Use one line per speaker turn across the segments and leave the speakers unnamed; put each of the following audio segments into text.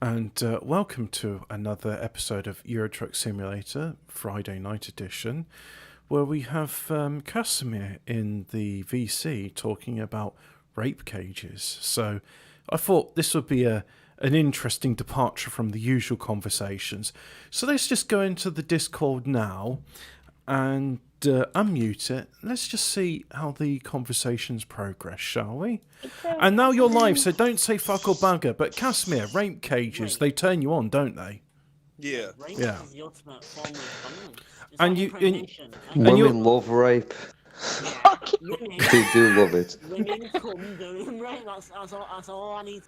And welcome to another episode of Euro Truck Simulator, Friday night edition, where we have Casimir in the VC talking about rape cages. So I thought this would be an interesting departure from the usual conversations. So let's just go into the Discord now and unmute it. Let's just see how the conversations progress, shall we? And now you're live, so don't say fuck or bugger. But Casimir, rape cages, they turn you on, don't they?
Yeah.
Rape
Yeah.
is the ultimate form of violence. It's
And
like
you-
impregnation.
Women love rape.
Women,
They do love it.
women come doing rape. That's all I need.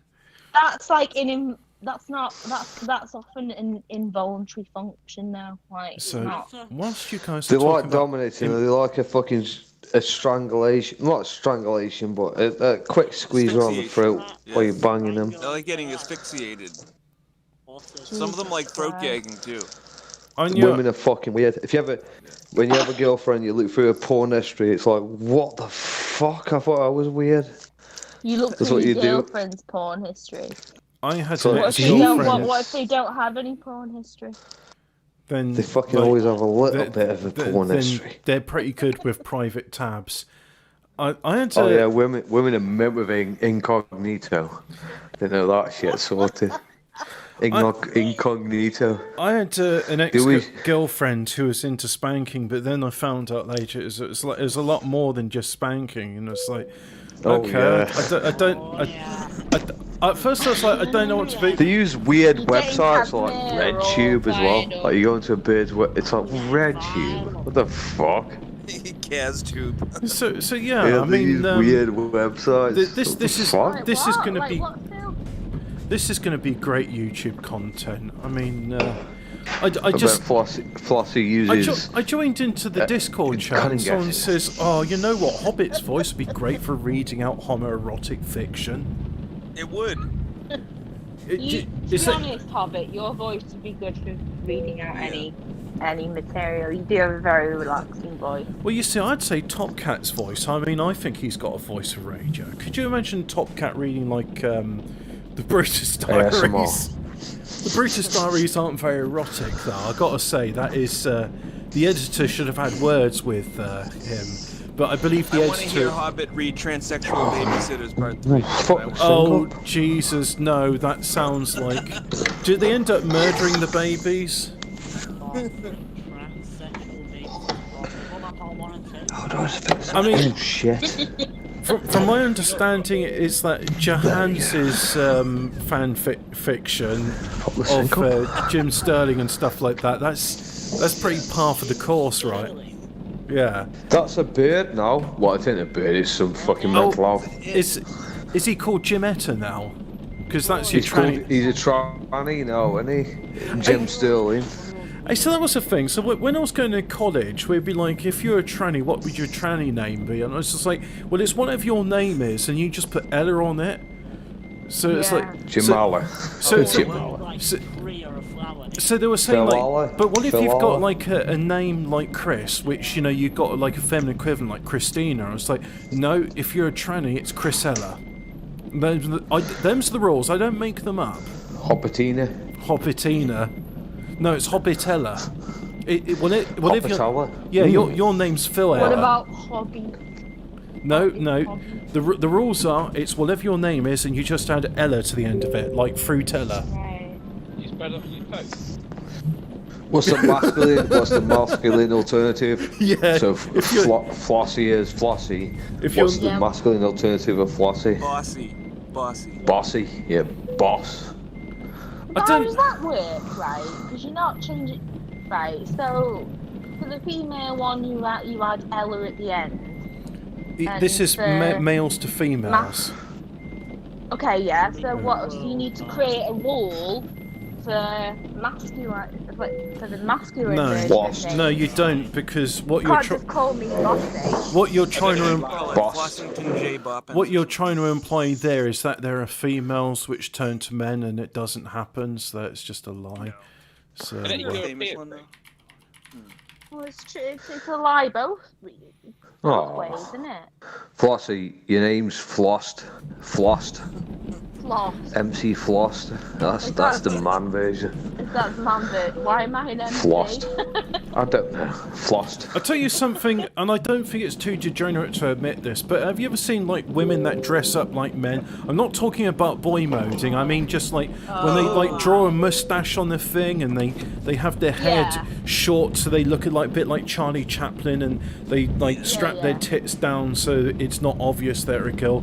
That's like that's often an involuntary function now. Like it's
So
not.
whilst you guys
They
are talking
like
about...
dominating. They like a strangulation, not strangulation, but a quick squeeze around the throat while you're banging them.
I like getting asphyxiated.
Awesome.
Some of them like throat gagging too.
On your,
Women are fucking weird. When you have a girlfriend, you look through her porn history. It's like, what the fuck? I thought I was weird.
You look
That's
through
what
your
you do.
girlfriend's porn history.
I had
So
an
What if they don't?
ex-girlfriend.
What if they don't have any porn history?
Then
They fucking
like,
always have a little
the-
bit of a
the-
porn
then
history.
they're pretty good with private tabs. I had to...
Oh yeah, women are meant with incognito. They know that shit sorted. Incognito.
I had an
Do we-
ex-girlfriend who was into spanking, but then I found out later it was a lot more than just spanking, and it's like,
Oh,
okay,
yeah.
at first I was like, I don't know what to be.
They use weird
You're getting
websites like
Casimir all
RedTube as well.
fired up.
Like you go into a bird's it's like RedTube. What the fuck?
Kaz tube.
So yeah,
Yeah,
I
they
mean,
use weird websites.
this
What the
is
fuck?
this is
What?
gonna
Like
be
what, Phil?
this is gonna be great YouTube content. I mean, I
I
just.
bet Flossie uses.
I joined into the Discord chat and
cunning
someone
gadgets.
says, oh, you know what, Hobbit's voice would be great for reading out homoerotic fiction.
It would.
To be
Is it,
honest, Hobbit, your voice would be good for reading out any material. You do have a very relaxing voice.
well, you see, I'd say Top Cat's voice. I mean, I think he's got a voice of radio. Could you imagine Top Cat reading, like, the Brutus Diaries?
ASMR.
The Brutus Diaries aren't very erotic, though. I gotta say, that is, the editor should have had words with him. But I believe the
I want to hear
editor...
Hobbit read Transsexual Babysitters Part 3.
Fuck.
Oh, Jesus, no, that sounds like... Did they end up murdering the babies? I mean,
Oh shit.
from my understanding, it's that Johannes' fiction of Jim Sterling and stuff like that. That's pretty par for the course, right? Yeah.
That's a bird now. What I think a bird is some fucking mental health.
Is he called Jimetta now? Because that's your
He's called,
tranny.
he's a tranny now, isn't he? Jim Sterling.
Hey, so that was the thing. So when I was going to college, we'd be like, if you're a tranny, what would your tranny name be? And I was just like, well, it's whatever your name is, and you just put Ella on it. So it's
Yeah.
like...
Jamala.
So they were saying,
Philala.
like, but what if you've got,
Philala.
like, a name like Chris, which, you know, you've got, like, a feminine equivalent like Christina. I was like, no, if you're a tranny, it's Chrisella. Them's the rules. I don't make them up.
Hoppatina.
Hobbitina. No, it's Hobbitella. Whatever
Hoppitella.
yeah, your name's Phil
What
Ella.
about hobby?
No. The rules are, it's whatever your name is, and you just add Ella to the end of it, like Fruitella.
Right.
What's the masculine alternative?
Yeah.
So
if you're-
Flossie is Flossie.
If
What's
you're-
the masculine alternative of Flossie?
Bossy.
Bossy. Yeah, boss.
I
How
don't.
does that work, right? Because you're not changing. Right, so for the female one, you add Ella at the end.
This is
and,
males to females.
Okay, yeah. So what? So you need to create a rule for masculine, for the masculine
No.
version
Boss.
of
No,
names.
you don't, because
You can't just call me bossy.
what you're trying to
Call it
Boss.
Flossington J. Boppin.
what you're trying to imply there is that there are females which turn to men, and it doesn't happen. So it's just a lie. So
Famous one, though?
Well, it's true. It's a lie both ways, isn't it?
Flossie, your name's Flossed. Flossed.
Floss.
MC Flossed. That's the man version.
Is that the man version? Why am I an MC?
Flossed. I don't know. Flossed.
I'll tell you something, and I don't think it's too degenerate to admit this, but have you ever seen like women that dress up like men? I'm not talking about boy moding. I mean just like when they like draw a mustache on the thing and they have their head short so they look a bit like Charlie Chaplin, and they like strap their tits down so it's not obvious they're a girl.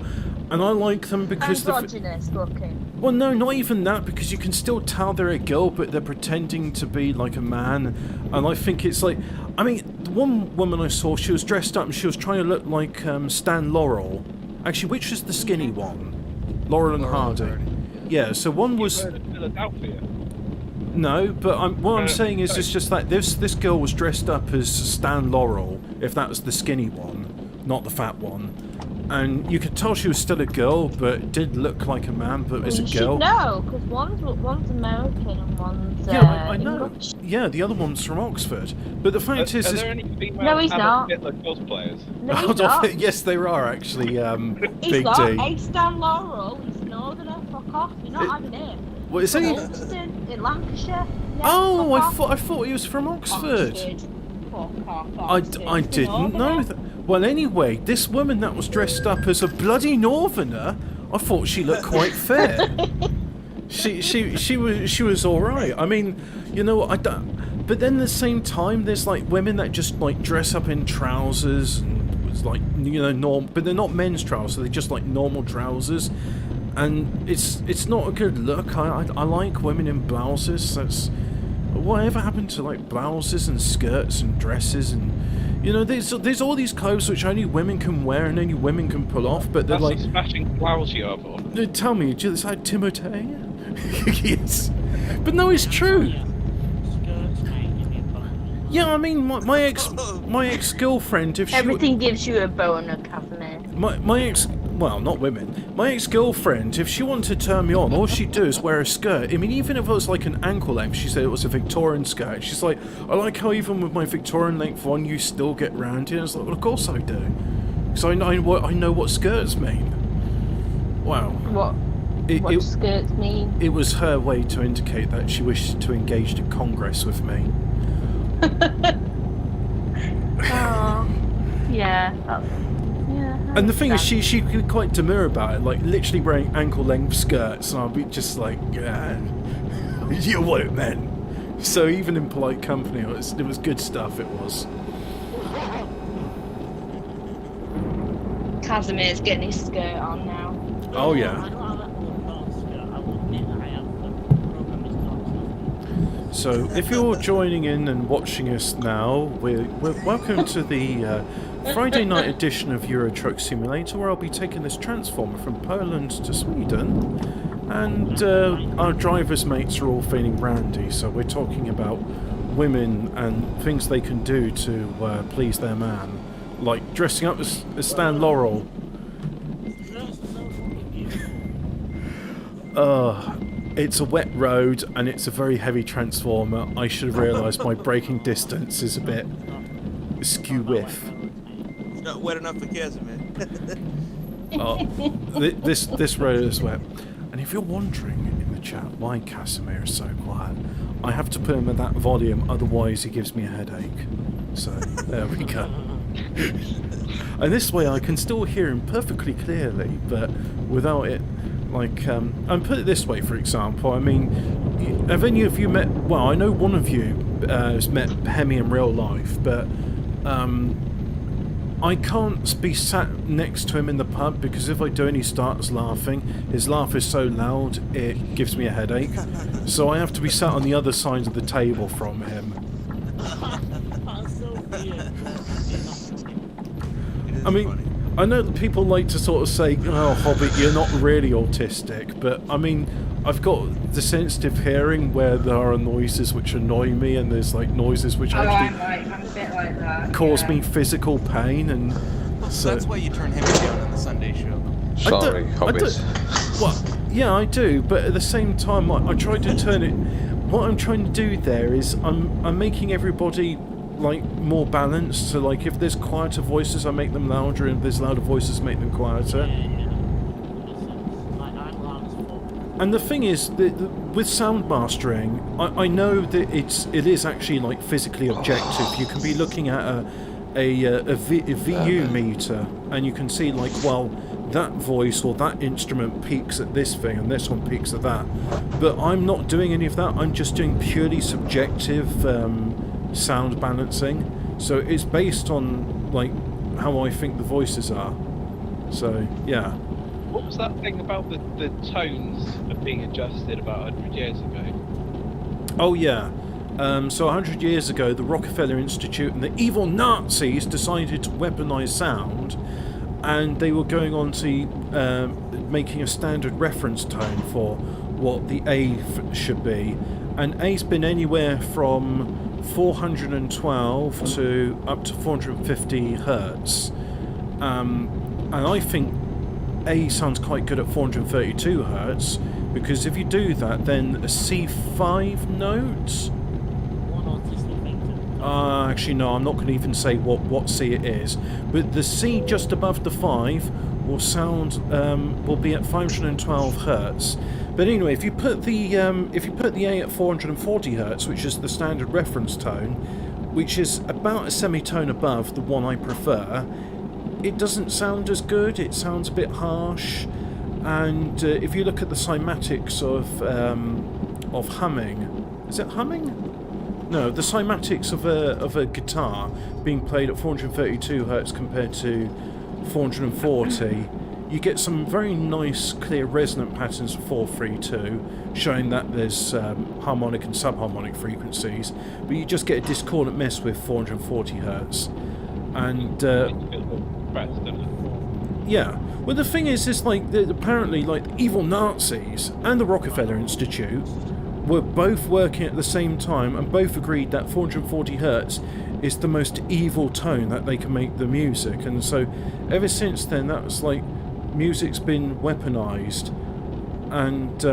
And I like them because
androgynous looking.
Well, no, not even that, because you can still tell they're a girl, but they're pretending to be like a man. And I think it's like, I mean, the one woman I saw, she was dressed up and she was trying to look like Stan Laurel. Actually, which was the skinny one? Laurel and Hardy. Yeah, so one was.
Philadelphia.
No, but what I'm saying is, it's just like this girl was dressed up as Stan Laurel, if that was the skinny one, not the fat one. And you could tell she was still a girl, but did look like a man, but as a girl.
No, because one's American and one's
I know.
English.
Yeah, the other one's from Oxford. But the fact is,
Are there any female
No, he's not.
Hitler cosplayers?
No, he's not.
yes, there are actually.
He's
Big
not.
D.
Hey, Stan Laurel, he's northerner. Fuck off. You're not having him.
What is he?
Ilkeston in Lancashire. Yeah,
Oh,
fuck off.
I thought he was from Oxford.
Fuck off,
I didn't know that. Well, anyway, this woman that was dressed up as a bloody northerner, I thought she looked quite fair. she was all right. I mean, you know, but then at the same time, there's like women that just like dress up in trousers and it's like, you know, but they're not men's trousers. They're just like normal trousers, and it's not a good look. I like women in blouses. That's whatever happened to like blouses and skirts and dresses and. You know, there's all these clothes which only women can wear and only women can pull off, but they're
That's
like.
a smashing blouse you have on.
Tell me, do you like Timotei? Yes, but no, it's true. Yeah, I mean, my ex girlfriend, if she
Everything gives you a boner, Casimir.
my ex, well, not women. My ex-girlfriend, if she wanted to turn me on, all she'd do is wear a skirt. I mean, even if it was like an ankle length, she said it was a Victorian skirt. She's like, I like how even with my Victorian length one, you still get round here. I was like, well, of course I do, because I know what skirts mean. Wow.
What skirts mean?
It was her way to indicate that she wished to engage in Congress with me.
Oh, yeah.
And the thing is, she could be quite demure about it, like literally wearing ankle-length skirts, and I'll be just like, yeah, you what it meant. So even in polite company, it was good stuff. It was.
Casimir's getting his skirt on now.
Oh yeah. So if you're joining in and watching us now, we're welcome to the Friday night edition of Euro Truck Simulator, where I'll be taking this transformer from Poland to Sweden, and our driver's mates are all feeling randy, so we're talking about women and things they can do to please their man, like dressing up as Stan Laurel. It's a wet road and it's a very heavy transformer. I should have realised my braking distance is a bit skew with.
It's not wet enough for Casimir.
This road is wet. And if you're wondering in the chat why Casimir is so quiet, I have to put him at that volume, otherwise he gives me a headache. So there we go. And this way I can still hear him perfectly clearly, but without it. Like, and put it this way, for example, I mean, have any of you met, well, I know one of you has met Hemi in real life, but I can't be sat next to him in the pub, because if I do and he starts laughing, his laugh is so loud, it gives me a headache. So I have to be sat on the other side of the table from him. I mean, I know that people like to sort of say, oh, Hobbit, you're not really autistic, but I mean, I've got the sensitive hearing where there are noises which annoy me, and there's like noises which actually
I'm a bit like that.
cause me physical pain, and so...
That's why you turn him down on the Sunday show.
Sorry, Hobbits.
Well, yeah, I do, but at the same time, I try to turn it... What I'm trying to do there is I'm making everybody like more balanced. So like if there's quieter voices, I make them louder, and if there's louder voices, make them quieter. And the thing is, with sound mastering, I know that it is actually like physically objective. You can be looking at a VU meter, and you can see like, well, that voice or that instrument peaks at this thing, and this one peaks at that. But I'm not doing any of that. I'm just doing purely subjective sound balancing. So it's based on like how I think the voices are. So yeah.
What was that thing about the tones of being adjusted about 100 years ago?
Oh yeah. So 100 years ago, the Rockefeller Institute and the evil Nazis decided to weaponize sound, and they were going on to making a standard reference tone for what the A should be. And A's been anywhere from 412 to up to 450 hertz. And I think A sounds quite good at 432 hertz, because if you do that, then a C5 note. Actually, no, I'm not going to even say what C it is, but the C just above the 5 will sound will be at 512 hertz. But anyway, if you put the A at 440 hertz, which is the standard reference tone, which is about a semitone above the one I prefer, it doesn't sound as good. It sounds a bit harsh. And if you look at the cymatics of humming, is it humming? No, the cymatics of a guitar being played at 432 hertz compared to 440, you get some very nice, clear resonant patterns of 432, showing that there's harmonic and subharmonic frequencies, but you just get a discordant mess with 440 hertz. And yeah, well, the thing is like apparently like the evil Nazis and the Rockefeller Institute were both working at the same time, and both agreed that 440 hertz is the most evil tone that they can make the music. And so ever since then, that was like music's been weaponized. And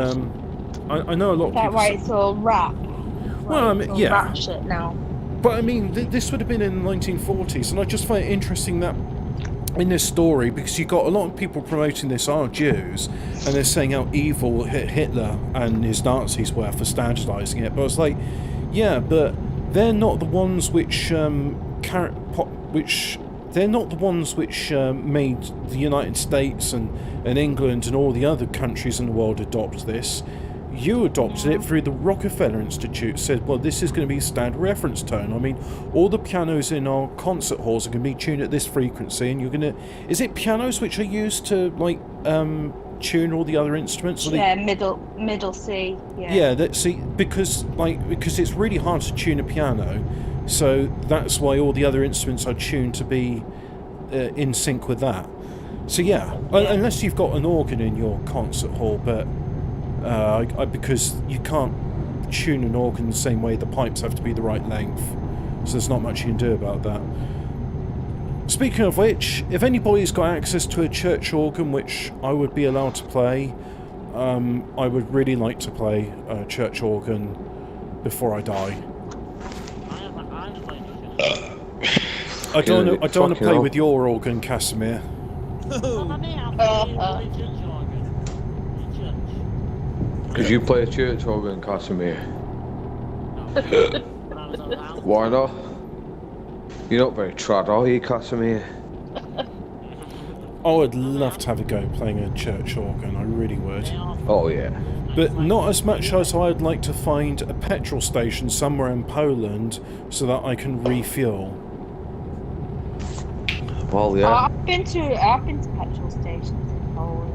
I know a lot of people.
That's why it's all rap.
Well, I mean, yeah.
Rap shit now.
But I mean, this would have been in the 1940s, and I just find it interesting that in this story, because you got a lot of people promoting this are Jews, and they're saying how evil Hitler and his Nazis were for standardising it. But I was like, yeah, but they're not the ones which they're not the ones which made the United States and England and all the other countries in the world adopt this. You adopted it through the Rockefeller Institute, said, well, this is going to be standard reference tone. I mean, all the pianos in our concert halls are going to be tuned at this frequency, and you're going to... Is it pianos which are used to, like, tune all the other instruments?
Yeah, middle C, yeah.
Yeah, because it's really hard to tune a piano, so that's why all the other instruments are tuned to be in sync with that. So, yeah, unless you've got an organ in your concert hall, but... because you can't tune an organ the same way, the pipes have to be the right length, so there's not much you can do about that. Speaking of which, if anybody's got access to a church organ which I would be allowed to play, I would really like to play a church organ before I die. I don't want to play with your organ, Casimir.
Could you play a church organ, Casimir? Why not? You're not very trad, are you, Casimir?
I would love to have a go playing a church organ, I really would.
Oh yeah.
But not as much as I'd like to find a petrol station somewhere in Poland so that I can refuel.
Well, yeah.
I've been to petrol stations in Poland.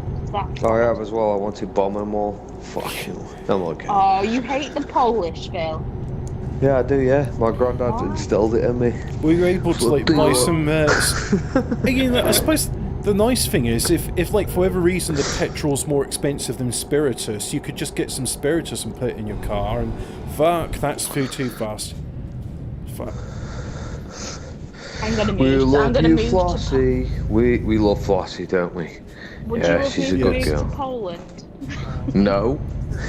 I have as well. I want to bomb them all. Fucking, I'm okay.
Oh, you hate the Polish, Phil?
Yeah, I do. Yeah, my granddad instilled it in me.
We were able to like buy some. Again, I suppose the nice thing is, if like for whatever reason the petrol's more expensive than spiritus, you could just get some spiritus and put it in your car. And fuck, that's too fast. Fuck.
I'm gonna move.
We love
I'm gonna
you,
move
Flossie. We love Flossie, don't we?
Would
yeah,
you
she's a
move
good
to
girl.
Poland?
No,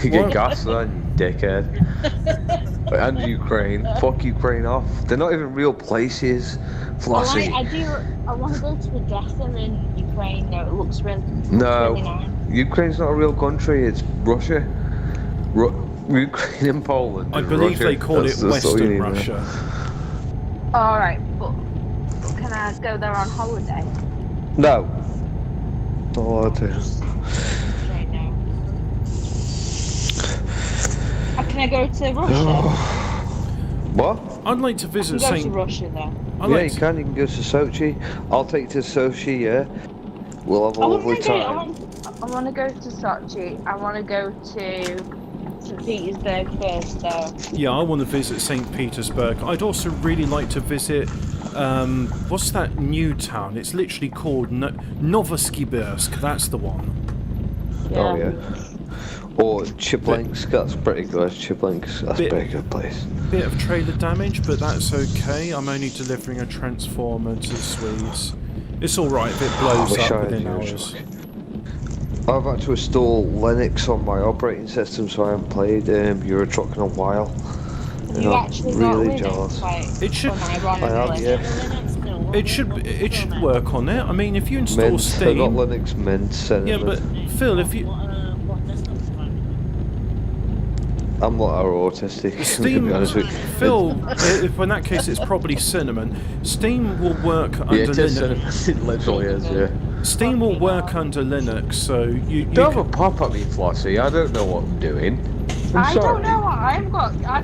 you get gas then, dickhead. And Ukraine. Fuck Ukraine off. They're not even real places. Flossy.
I want to go to the dresser in Ukraine. No, it looks really
No.
really nice.
Ukraine's not a real country. It's Russia. Ukraine and Poland.
I
is
believe
Russia.
they call
That's
it
all you
Western
need to know.
Russia.
Alright, but can I go there on holiday?
No. Not allowed to.
Okay, no. Can I go to Russia?
What?
I'd like to
I can
visit
go to
St.
Russia then.
I
Yeah,
like
you
to-
can. You can go to Sochi. I'll take you to Sochi. Yeah. We'll have a lovely time.
I want to go to Sochi. I want to go to St. Petersburg first, though.
Yeah, I want to visit St. Petersburg. I'd also really like to visit, what's that new town? It's literally called Novosibirsk, that's the one.
Oh yeah. Or Chiplinsk, that's pretty good. Chiplinsk, that's a
Bit-
pretty good place.
Bit of trailer damage, but that's okay. I'm only delivering a transformer to the Swedes. It's alright if it blows
wish I
up
had
within
yours.
hours.
I've had to install Linux on my operating system, so I haven't played Euro Truck in a while.
Have
And
you
I'm
actually
really
got Linux?
jealous.
Like,
It should-
unironically?
yeah.
It should work on it. I mean, if you install
Mint, I got
Steam...
Linux Mint.
Yeah, but Phil, if you...
What desktop's fine?
I'm not autistic, to
Steam,
be honest with you.
Phil, if in that case it's probably Cinnamon. Steam will work under
Yeah, it is
Linux.
Cinnamon. It literally is, yeah.
Steam will work under Linux, so you
Don't
can,
have a pop at me, Flossie. I don't know what I'm doing.
I
sorry.
don't know. I've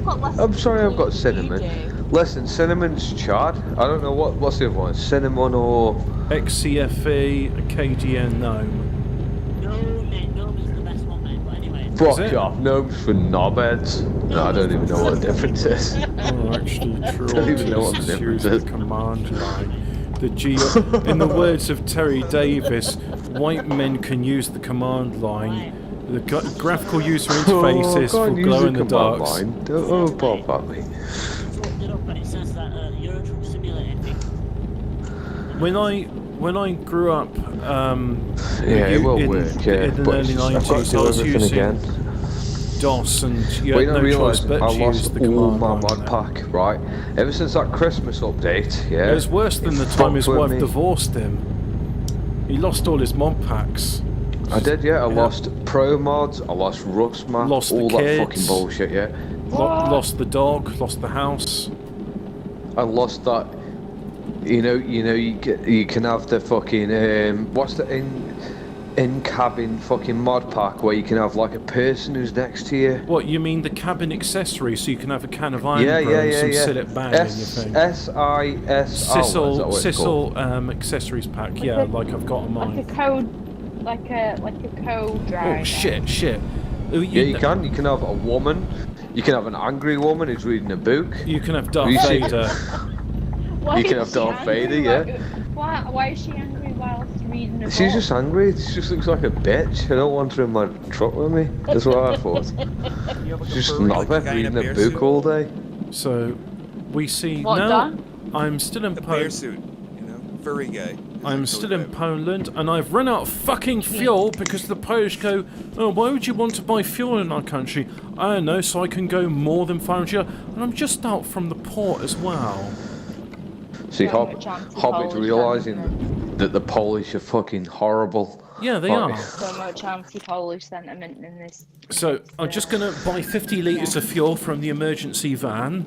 got less.
I'm sorry, I've got
than you
cinnamon.
do.
Listen, cinnamon's charred. I don't know what's the other one. Cinnamon or
XCFE, KDN Gnome.
Gnome is the best one, mate. But anyway.
fuck
it?
off. Gnomes for knobheads. No, I don't even know what the difference is.
Oh, actually, true.
Don't even know what the
Just
difference
use
is.
the command line. The G. In the words of Terry Davis, white men can use the command line. The graphical user interface is for glow in the darks.
Don't pop at me.
Looked it up and it says that Euro Truck Simulator thing.
When I grew up,
Yeah, it will
in,
work, yeah.
in the
But
early
it's just, I've got to
90s,
do
I was
everything
using
again.
DOS, and you
Well,
had
you
no
don't
choice
realise
but
I
to use
lost
the
all
command
my
line.
mod
there.
pack, right? Ever since that Christmas update, yeah.
It was worse than
it
the time his
fucked with
wife
me.
divorced him. He lost all his mod packs.
I did, yeah. I
Yeah.
lost pro mods, I lost Rust map,
Lost the
all that
kids.
fucking bullshit, yeah.
Lost the dog, lost the house.
I lost that. You can have the fucking what's the in cabin fucking mod pack where you can have like a person who's next to you.
What, you mean the cabin accessory, so you can have a can of iron
Yeah,
bros and
yeah.
sit it bang in your thing?
SISL.
Sissel accessories pack, yeah, like I've got on mine.
Like a code, like a code driver.
Oh shit.
Yeah, you can. You can have a woman. You can have an angry woman who's reading a book.
You can have Darth
You see-
Vader.
Why
You can
is
have
she
Darth
angry
Vader, yeah.
Why is she angry whilst reading a book?
She's just angry. She just looks like a bitch. I don't want her in my truck with me. That's what I thought. Just knobhead reading a book all day.
So we see
What,
now.
Don?
I'm still in
A bear
Poland.
suit, furry guy.
I'm still in Poland, and I've run out of fucking fuel because the Polish go, oh, why would you want to buy fuel in our country? I don't know, so I can go more than 500. And I'm just out from the port as well.
See,
So much
Hobbit's
anti-Polish
realising
sentiment.
that the Polish are fucking horrible.
Yeah, they
Right.
are.
So much anti-Polish sentiment in this.
So I'm just gonna buy 50 litres of fuel from the emergency van,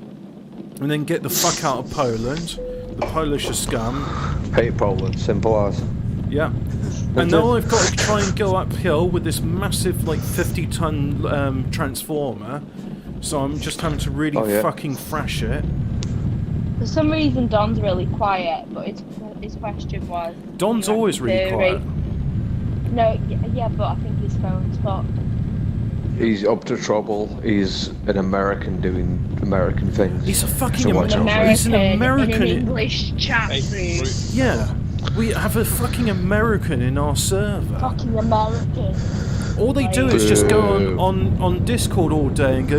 and then get the fuck out of Poland. The Polish are scum.
Hate Poland, simple as.
Yeah. And
That's
now
it.
I've got to try and go uphill with this massive, like, 50-ton transformer. So I'm just having to really
Oh, yeah.
fucking thrash it.
For some reason, Don's really quiet, but his question was.
Don's
you
always really
theory.
quiet.
No, yeah, but I think his phone's fucked.
He's up to trouble. He's an American doing American things.
He's a fucking
So watch
An
out.
American,
He's an American.
in an English chat room.
Yeah. We have a fucking American in our server.
Fucking American.
All they do is just go on Discord all day and go.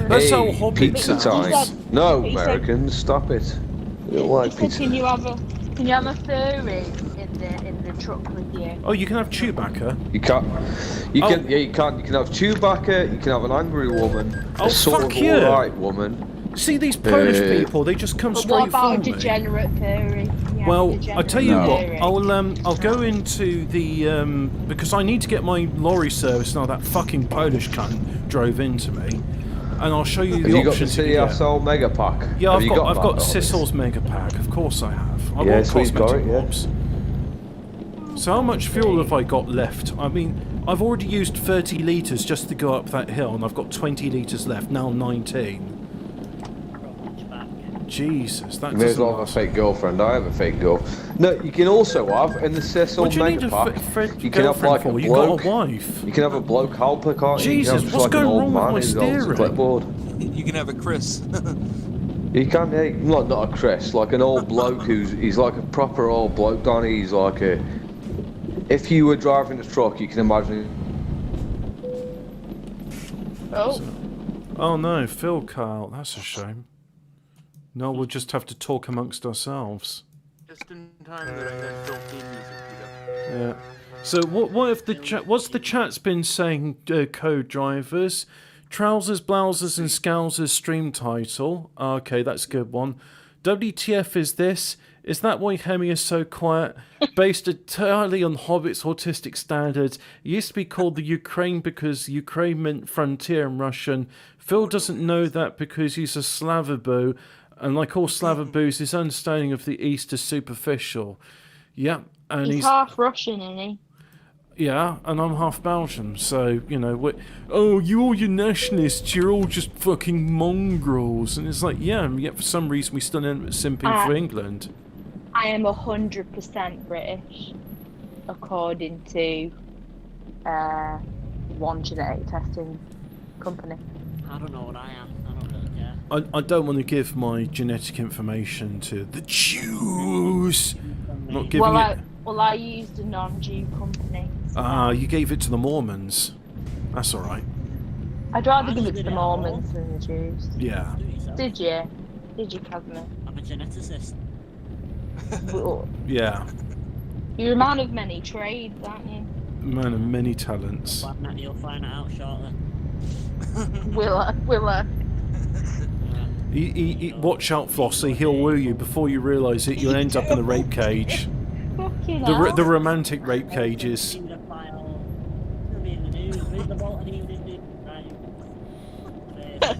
That's how
Hey,
Hobbit
pizza
sounds.
time. No,
He said-
Americans, stop it. You don't like
He said,
pizza.
can you have a furry in the the truck with you.
Oh, you can have Chewbacca.
You can't. You
Oh.
can. Yeah, you can't. You can have Chewbacca. You can have an angry woman.
Oh,
a sort
fuck
of
you.
alright woman.
See these Polish
Uh,
people? They just come
But what
straight
about a
for me.
degenerate furry? Yeah,
Well, I
degenerate
tell you what,
furry.
I'll go into the because I need to get my lorry service now. That fucking Polish cunt drove into me, and I'll show you
Have
the
you got the
options you can get.
CSL Mega Pack?
Yeah,
Have you
I've got
that,
Sissel's Mega Pack. Of course I have. I
Yeah,
want
so we've got
cosmetic
it, yeah.
mobs. So how much fuel have I got left? I mean, I've already used 30 litres just to go up that hill, and I've got 20 litres left. Now 19. Jesus, that
You may as
doesn't
well have a
last.
fake girlfriend. I have a fake girl. No, you can also have in the Cecil
What do you need
Mega
a
Pack.
friend,
You can have
girlfriend
like
for?
a
You got
bloke.
a wife.
You can have a bloke helper, can't you? You
Jesus,
can have just
what's
like an
going
old
wrong with
man
my
who's holds a
steering?
clipboard.
You can have a Chris.
You can, yeah, not a Chris, like an old bloke he's like a proper old bloke, Donny. He's like a. If you were driving a truck, you can imagine.
Oh,
Oh no, Phil Kyle, that's a shame. No, we'll just have to talk amongst ourselves.
Just in time that I can still theme music, you know.
Yeah. So what if the what's the chat's been saying, co-drivers? Trousers, blouses and scousers stream title. Okay, that's a good one. WTF is this? Is that why Hemi is so quiet? Based entirely on Hobbit's autistic standards. It used to be called the Ukraine because Ukraine meant frontier in Russian. Phil doesn't know that because he's a Slavaboo, and like all Slavaboos, his understanding of the East is superficial. Yeah, and
he's half Russian, isn't he?
yeah, and I'm half Belgian, so, you know, oh, you all your nationalists, you're all just fucking mongrels. And it's like, yeah, and yet for some reason we still end up simping for England.
I am 100% British, according to one genetic testing company.
I don't know what I am. I don't really care.
I don't want to give my genetic information to the Jews. I'm not giving it...
I used a non-Jew company.
Ah, you gave it to the Mormons. That's alright.
I'd rather
I
give it
did
to the
it all.
Mormons than the Jews.
Yeah.
Do it yourself.
Did you? Did you, Casimir?
I'm a geneticist.
Well,
Yeah.
you're a man of many trades, aren't you?
Man of many talents.
But Matt, you'll find it out shortly.
Willa.
Watch out, Flossie, he'll woo you before you realise it. You'll end up in the rape cage.
Fucking
The
hell.
romantic rape cages.
Paedophile. It'll be in the news. Read the Bolton Evening News. Right.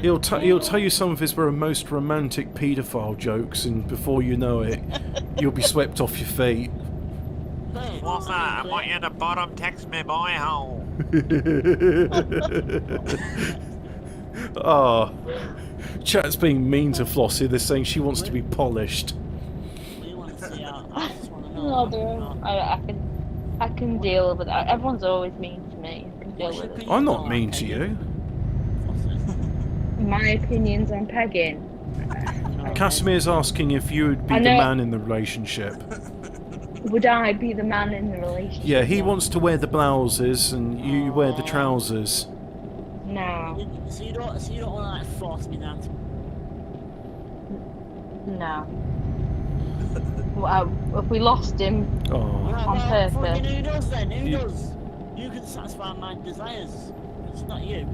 He'll tell you some of his most romantic paedophile jokes, and before you know it, you'll be swept off your feet.
What's that? I want you to bottom text me, boy, hole.
Ah, chat's being mean to Flossie. They're saying she wants to be polished.
We want to see our. I just want to know.
No, dude. I can deal with that. Everyone's always mean to me. I can deal with it.
I'm not mean to you.
My opinions on pegging.
Casimir's asking if you would be
I
the
know-
man in the relationship.
Would I be the man in the relationship?
Yeah, he wants to wear the blouses and you wear the trousers.
No.
So you don't want to like force me down to.
No. Well, if we lost him
Oh,
on
Fucking
purpose.
who does then? Who
You-
does? You can satisfy my desires. It's not you.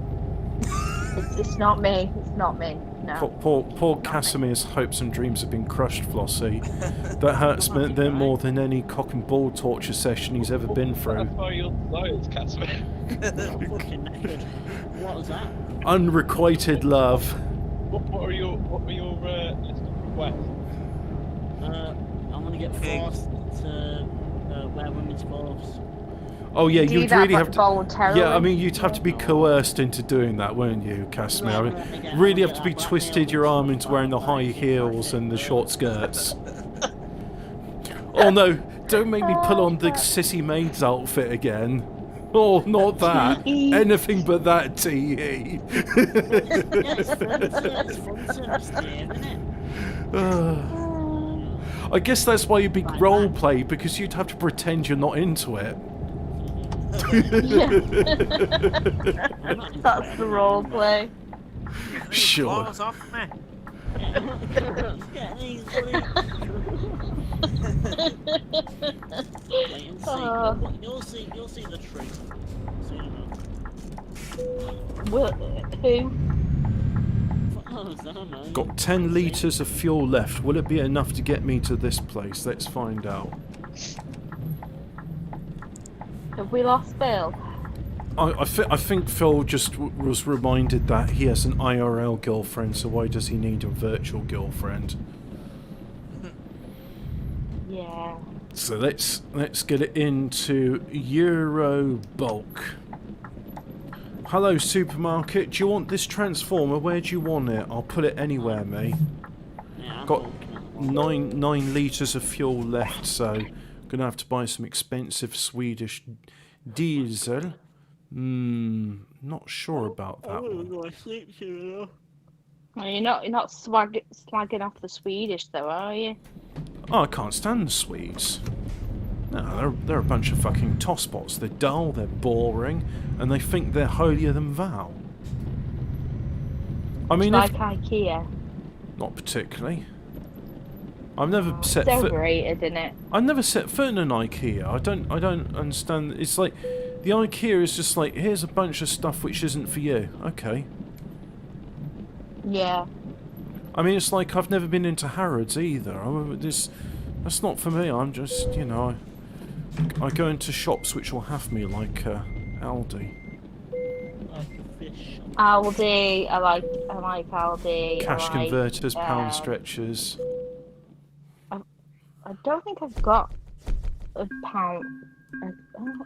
It's not me. It's not me. No.
poor Casimir's hopes and dreams have been crushed, Flossie. That hurts them more than any cock and ball torture session he's ever been through.
Satisfy your desires, Casimir.
I'm fucking knackered. What was that?
Unrequited love.
What are your list of requests?
I'm gonna get forced to wear women's clothes.
Oh yeah,
Do
you'd
that,
really
like,
have to.
voluntarily?
Yeah, I mean, you'd have to be coerced into doing that, wouldn't you, Casimir? Really have to be twisted your arm into wearing the high heels and the short skirts. Oh no! Don't make me pull on the sissy maid's outfit again. Oh, not that. Anything but that, T.E.
Yeah, it's fun to steer, isn't it?
I guess that's why you'd be role play, because you'd have to pretend you're not into it.
Yeah. That's the role play.
Sure.
Balls off me.
Get easily. Wait and see.
Oh.
You'll see the truth soon enough.
Who?
Oh, is that a man?
Got 10 litres of fuel left. Will it be enough to get me to this place? Let's find out.
Have we lost Bill?
I think Phil just was reminded that he has an IRL girlfriend, so why does he need a virtual girlfriend?
Yeah.
So let's get it into Euro bulk. Hello, supermarket. Do you want this transformer? Where do you want it? I'll put it anywhere, mate.
Yeah, I'm
Got
bulking up.
9 litres of fuel left, so gonna have to buy some expensive Swedish diesel. Not sure about that one.
Go to sleep soon enough.
Well, you're not slagging off the Swedish though, are you?
Oh, I can't stand the Swedes. No, they're a bunch of fucking tosspots. They're dull, they're boring, and they think they're holier than thou. I mean,
Like IKEA.
not particularly. I've never set
It's
foot.
overrated, isn't it?
I've never set foot in an IKEA. I don't understand. It's like the IKEA is just like, here's a bunch of stuff which isn't for you. Okay.
Yeah.
I mean, it's like I've never been into Harrods either. That's not for me. I'm just, you know, I go into shops which will have me, like Aldi.
Like a fish.
Aldi. I like Aldi.
Cash
I like,
converters, pound stretchers.
I don't think I've got a pound.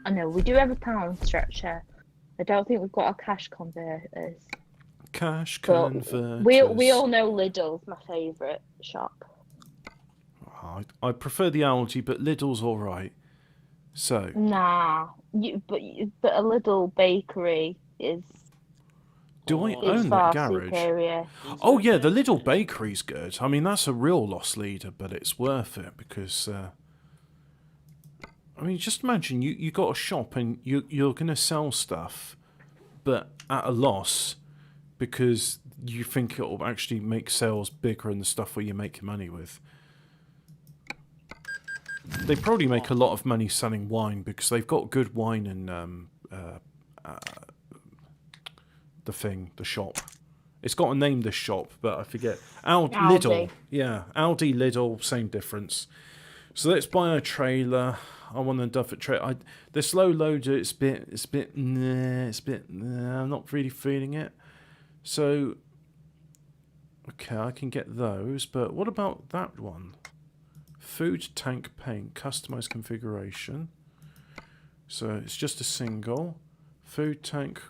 I know we do have a pound stretcher. I don't think we've got a cash converters.
Cash
But
converters.
we all know Lidl's my favourite shop.
I prefer the Aldi, but Lidl's all right. So.
Nah, but a Lidl bakery is
Do I
is
own
far
that garage?
superior.
Oh yeah, the Lidl bakery's good. I mean, that's a real loss leader, but it's worth it because. I mean, just imagine you got a shop and you're going to sell stuff, but at a loss because you think it will actually make sales bigger than the stuff where you make your money with. They probably make a lot of money selling wine because they've got good wine in the shop. It's got a name, this shop, but I forget.
Aldi.
Lidl. Yeah, Aldi, Lidl, same difference. So let's buy a trailer. I want a Duffet trailer. The slow loader, it's a bit, I'm not really feeling it. So, okay, I can get those, but what about that one? Food tank paint, customized configuration. So it's just a single. Food tank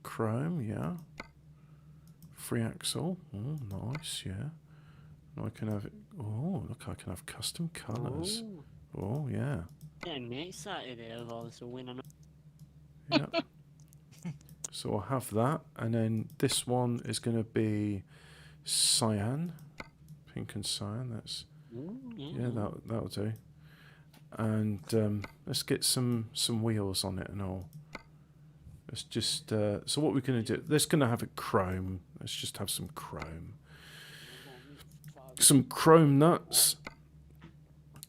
chrome, yeah. Free axle, oh, nice, yeah. I can have it. Oh, look, I can have custom colours. Oh, yeah.
Getting me excited here with all this winning.
Yeah. So I'll have that, and then this one is going to be cyan, pink and cyan. That's yeah, that'll do. And let's get some wheels on it and all. Let's just so what we're going to do? Let's going to have it chrome. Let's just have some chrome. Some chrome nuts,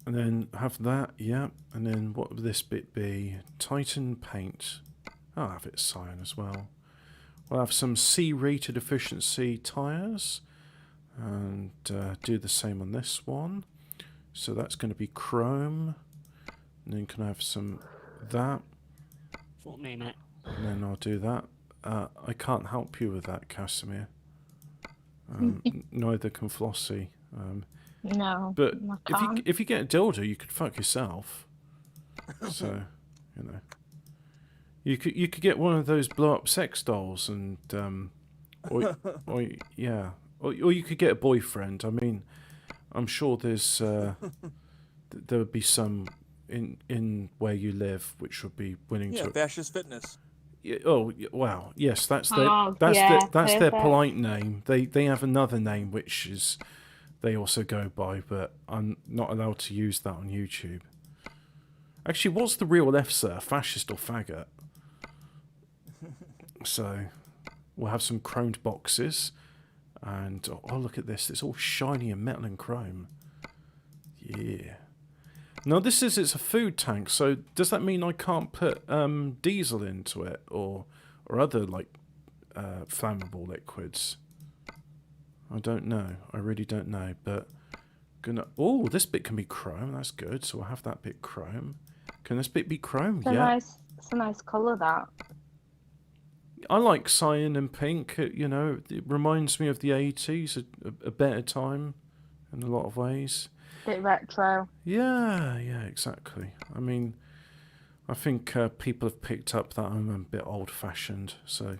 and then have that, yeah. And then what would this bit be? Titan paint. I'll have it cyan as well. We'll have some C-rated efficiency tyres, and do the same on this one. So that's going to be chrome, and then can I have some that?
Fuck me, mate.
And then I'll do that. I can't help you with that, Casimir. Neither can Flossie.
No,
But
I can't.
if you get a dildo, you could fuck yourself. So, you know, you could get one of those blow up sex dolls, and or you could get a boyfriend. I mean, I'm sure there's there would be some in where you live which would be willing
Yeah,
to.
fascist fitness.
Yeah, oh wow, yes, that's their
yeah,
that's their
perfect.
polite name. They have another name which is they also go by, but I'm not allowed to use that on YouTube. Actually, what's the real F, sir? Fascist or faggot? So we'll have some chromed boxes. And oh, look at this. It's all shiny and metal and chrome. Yeah. Now this is it's a food tank, so does that mean I can't put diesel into it or other like flammable liquids? I don't know. I really don't know, but oh, this bit can be chrome. That's good. So I'll have that bit chrome. Can this bit be chrome? Yeah.
It's a nice colour, that.
I like cyan and pink. You know, it reminds me of the 80s, a better time in a lot of ways.
Bit retro.
Yeah, exactly. I mean, I think people have picked up that I'm a bit old-fashioned. So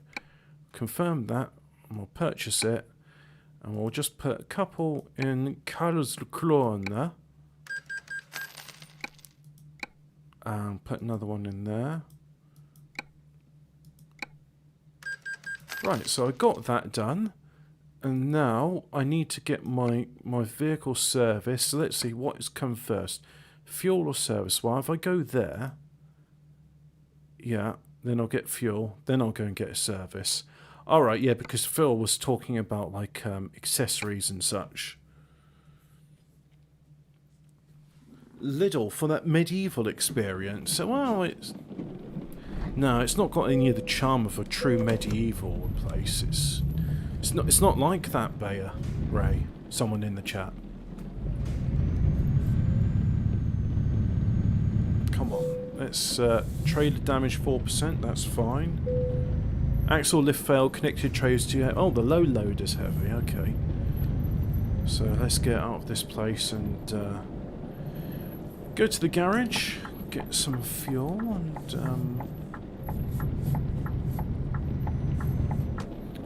confirm that, and we'll purchase it. And we'll just put a couple in Karlskrona. And put another one in there. Right, so I got that done. And now I need to get my vehicle serviced. So let's see, what has come first? Fuel or service? Well, if I go there, yeah, then I'll get fuel. Then I'll go and get a service. Alright, yeah, because Phil was talking about, like, accessories and such. Lidl, for that medieval experience. Well, it's... No, it's not got any of the charm of a true medieval place. It's not like that, Bayer, Ray. Someone in the chat. Come on, let's trailer damage 4%. That's fine. Axle lift failed. Connected trays to oh, the low load is heavy. Okay. So let's get out of this place and go to the garage, get some fuel, and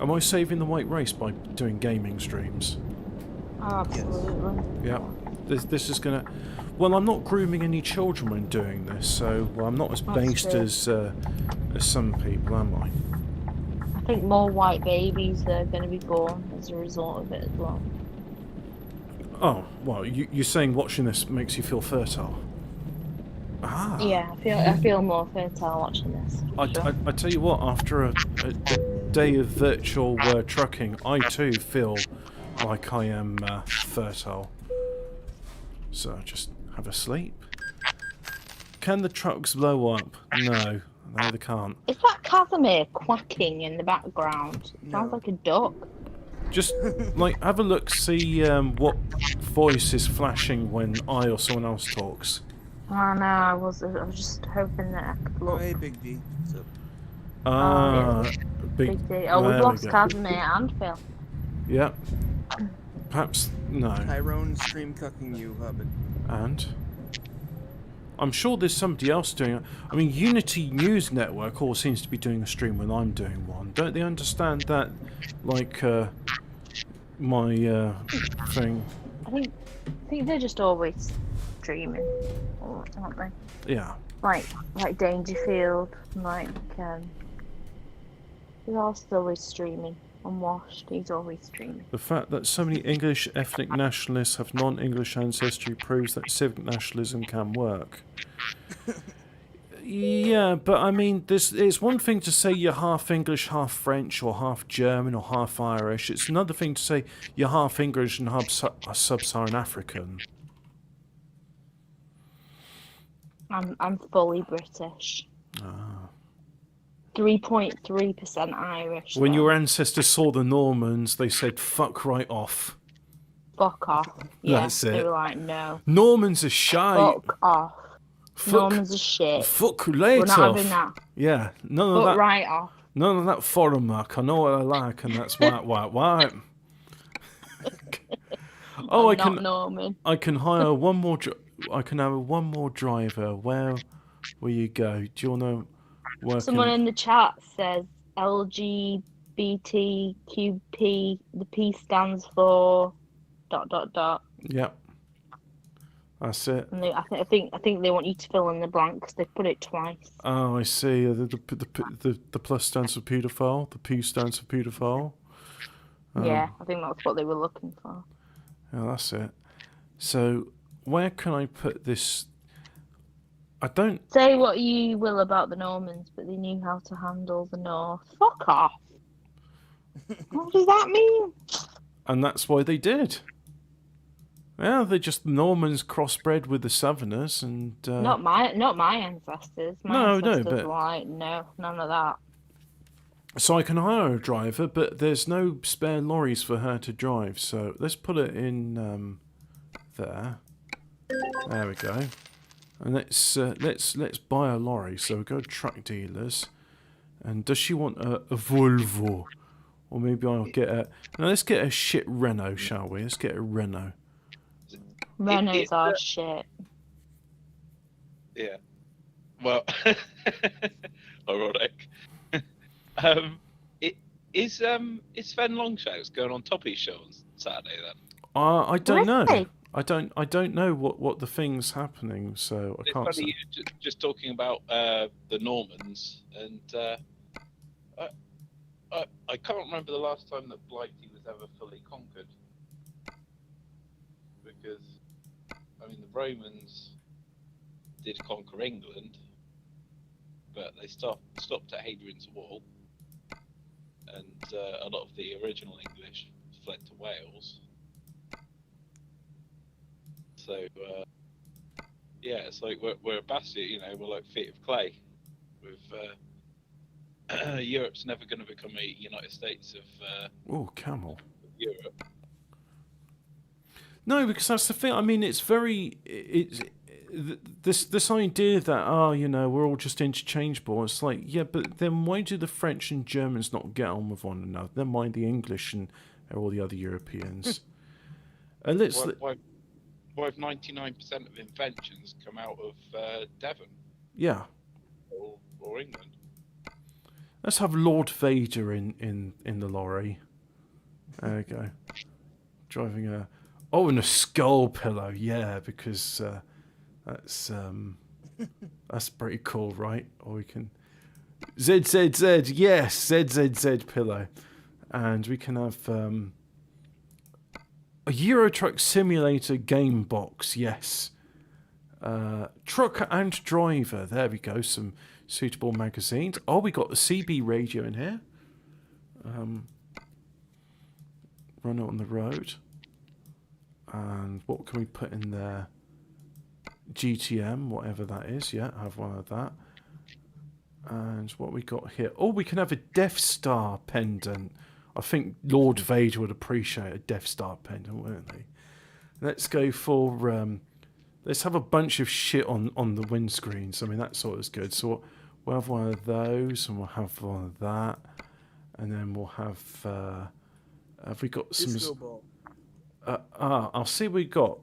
am I saving the white race by doing gaming streams?
Absolutely.
Yeah. This is gonna... Well, I'm not grooming any children when doing this, so I'm not as based as some people, am I?
I think more white babies are going to be born as a result of it as well.
Oh, well, you're saying watching this makes you feel fertile? Ah.
Yeah, I feel more fertile watching this.
I tell you what, after a day of virtual trucking, I too feel like I am fertile. So just have a sleep. Can the trucks blow up? No, they can't.
Is that Casimir quacking in the background? Sounds like a duck.
Just like have a look, see what voice is flashing when I or someone else talks.
Oh no, I was just hoping that I could
Oh,
look.
hey, Big D. What's up?
Big D. Oh, we've lost Casimir and Phil.
Yep. Perhaps no.
Tyrone stream cucking you, Hubbard.
And I'm sure there's somebody else doing it. I mean, Unity News Network all seems to be doing a stream when I'm doing one. Don't they understand that? Like my thing.
I think they're just always streaming, aren't they?
Yeah.
Like Dangerfield, like he's also always streaming. Unwashed, he's always streaming.
The fact that so many English ethnic nationalists have non-English ancestry proves that civic nationalism can work. Yeah, but I mean, it's one thing to say you're half English, half French, or half German, or half Irish. It's another thing to say you're half English and half sub-Saharan African.
I'm fully British. 3.3% Irish.
When your ancestors saw the Normans, they said, fuck right off.
Fuck off. Yeah,
That's
they
it.
were like, no.
Normans are shite.
Fuck off. Normans are shit.
Fuck right
We're not
off.
having that.
Yeah, none of
Fuck
that.
right off.
None of that foreign muck. I know what I like, and that's white. Oh,
I'm not Norman.
I can hire one more. I can have one more driver. Where will you go? Do you want to work?
Someone in the chat says LGBTQP. The P stands for ...
Yep. That's it.
And I think they want you to fill in the blank because they put it twice.
Oh, I see. The plus stands for paedophile. The P stands for paedophile.
Yeah, I think that's what they were looking for.
Yeah, that's it. So, where can I put this? I don't...
Say what you will about the Normans, but they knew how to handle the North. Fuck off. What does that mean?
And that's why they did. Yeah, they're just Normans crossbred with the Southerners, and
Not my ancestors. My
No,
ancestors
but-
were like, no, none of that.
so I can hire a driver, but there's no spare lorries for her to drive. So let's put it in there. There we go. And let's buy a lorry. So we go to truck dealers. And does she want a Volvo? Or maybe I'll get a... No, let's get a shit Renault, shall we? Let's get a Renault.
Renaults are shit.
Yeah. Well, ironic. Is Sven Longshow's going on Toppy's show on Saturday then?
I don't know.
Really?
I don't know what the thing's happening, so I
It's
can't
funny
say.
you just talking about the Normans, and I can't remember the last time that Blighty was ever fully conquered. Because, I mean, the Romans did conquer England, but they stopped at Hadrian's Wall, and a lot of the original English fled to Wales. So, yeah, it's like we're a bastion, you know, we're like feet of clay. With Europe's never going to become a United States of
Oh, camel.
Europe.
No, because that's the thing. I mean, it's very this idea that we're all just interchangeable. It's like, yeah, but then why do the French and Germans not get on with one another? Never mind the English and all the other Europeans. And let's
Why have 99% of inventions come out of Devon
yeah,
or England?
let's have Lord Vader in the lorry. There we go. Driving and a skull pillow, yeah, because that's pretty cool, right? Or we can ZZZ, yes, ZZZ pillow, and we can have a Euro Truck Simulator game box, yes. Trucker and driver, there we go. Some suitable magazines. Oh, we got the CB radio in here. Run it on the road. And what can we put in there? GTM, whatever that is. Yeah, have one of that. And what we got here? Oh, we can have a Death Star pendant. I think Lord Vader would appreciate a Death Star pendant, wouldn't he? Let's go for... let's have a bunch of shit on the windscreens. I mean, that sort of is good. So we'll have one of those, and we'll have one of that. And then we'll have... have we got some...
Disco ball.
I'll see what we got.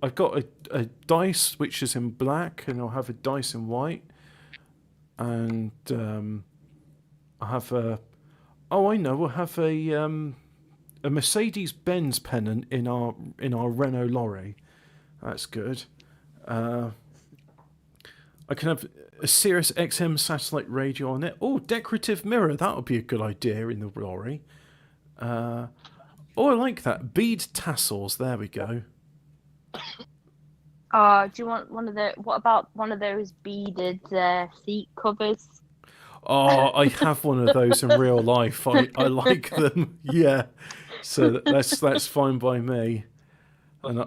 I've got a dice which is in black, and I'll have a dice in white, and I have a. Oh, I know. We'll have a Mercedes-Benz pennant in our Renault lorry. That's good. I can have a Sirius XM satellite radio on it. Oh, decorative mirror. That would be a good idea in the lorry. Oh, I like that. Bead tassels. There we go.
Do you want one of the? What about one of those beaded seat covers?
Oh, I have one of those in real life. I like them. Yeah. So that's fine by me. And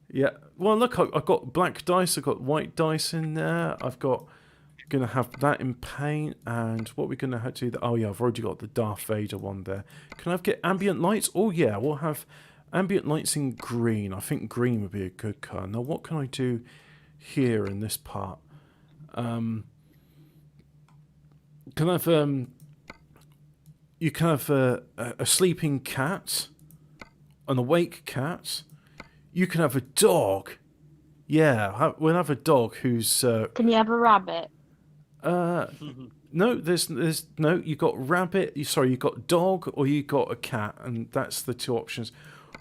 yeah. Well, look, I've got black dice. I've got white dice in there. Gonna have that in paint, and what we're gonna have to do. Oh yeah, I've already got the Darth Vader one there. Can I get ambient lights? Oh yeah, we'll have ambient lights in green. I think green would be a good colour. Now, what can I do here in this part? Can I have you can have a sleeping cat, an awake cat. You can have a dog. Yeah, we'll have a dog who's.
Can you have a rabbit?
No, there's no. You got rabbit. You got dog, or you got a cat, and that's the two options.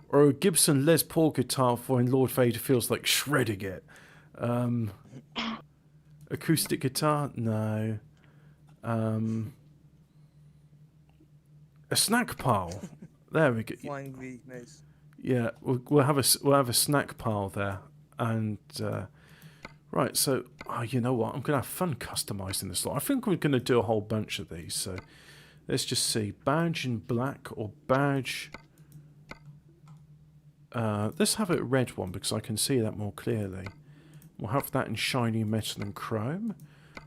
Or a Gibson Les Paul guitar for when Lord Vader feels like shredding it. Acoustic guitar, no. A snack pile. There we go.
Flying V, nice.
Yeah, we'll have a snack pile there, and right. So, you know what? I'm gonna have fun customizing this lot. I think we're gonna do a whole bunch of these. So, let's just see badge in black or badge let's have a red one because I can see that more clearly. We'll have that in shiny metal and chrome.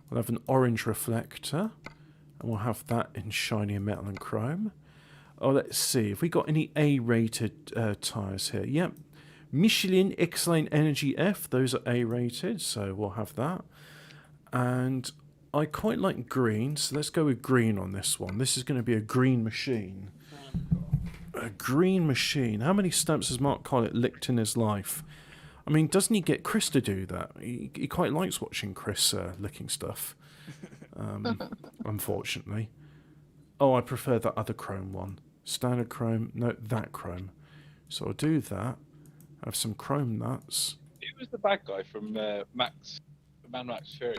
We'll have an orange reflector. And we'll have that in shiny metal and chrome. Oh, let's see. Have we got any A-rated tyres here? Yep. Michelin X-Line Energy F. Those are A-rated, so we'll have that. And I quite like green, so let's go with green on this one. This is going to be a green machine. A green machine. How many stamps has Mark Collett licked in his life? I mean, doesn't he get Chris to do that? He quite likes watching Chris licking stuff. Unfortunately. Oh, I prefer that other chrome one. Standard chrome. No, that chrome. So I'll do that. Have some chrome nuts.
Who was the bad guy from Mad Max Fury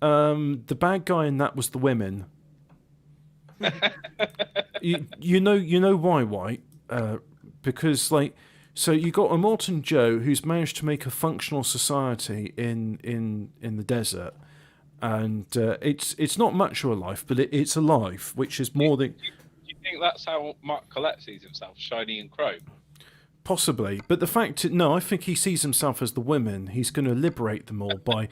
Road?
The bad guy in that was the women. you know why, White? Because so you got Immortan Joe who's managed to make a functional society in the desert. And it's not much of a life, but it's a life, which is more than...
Do you think that's how Mark Collett sees himself, shiny and chrome?
Possibly, but the fact... No, I think he sees himself as the women. He's going to liberate them all by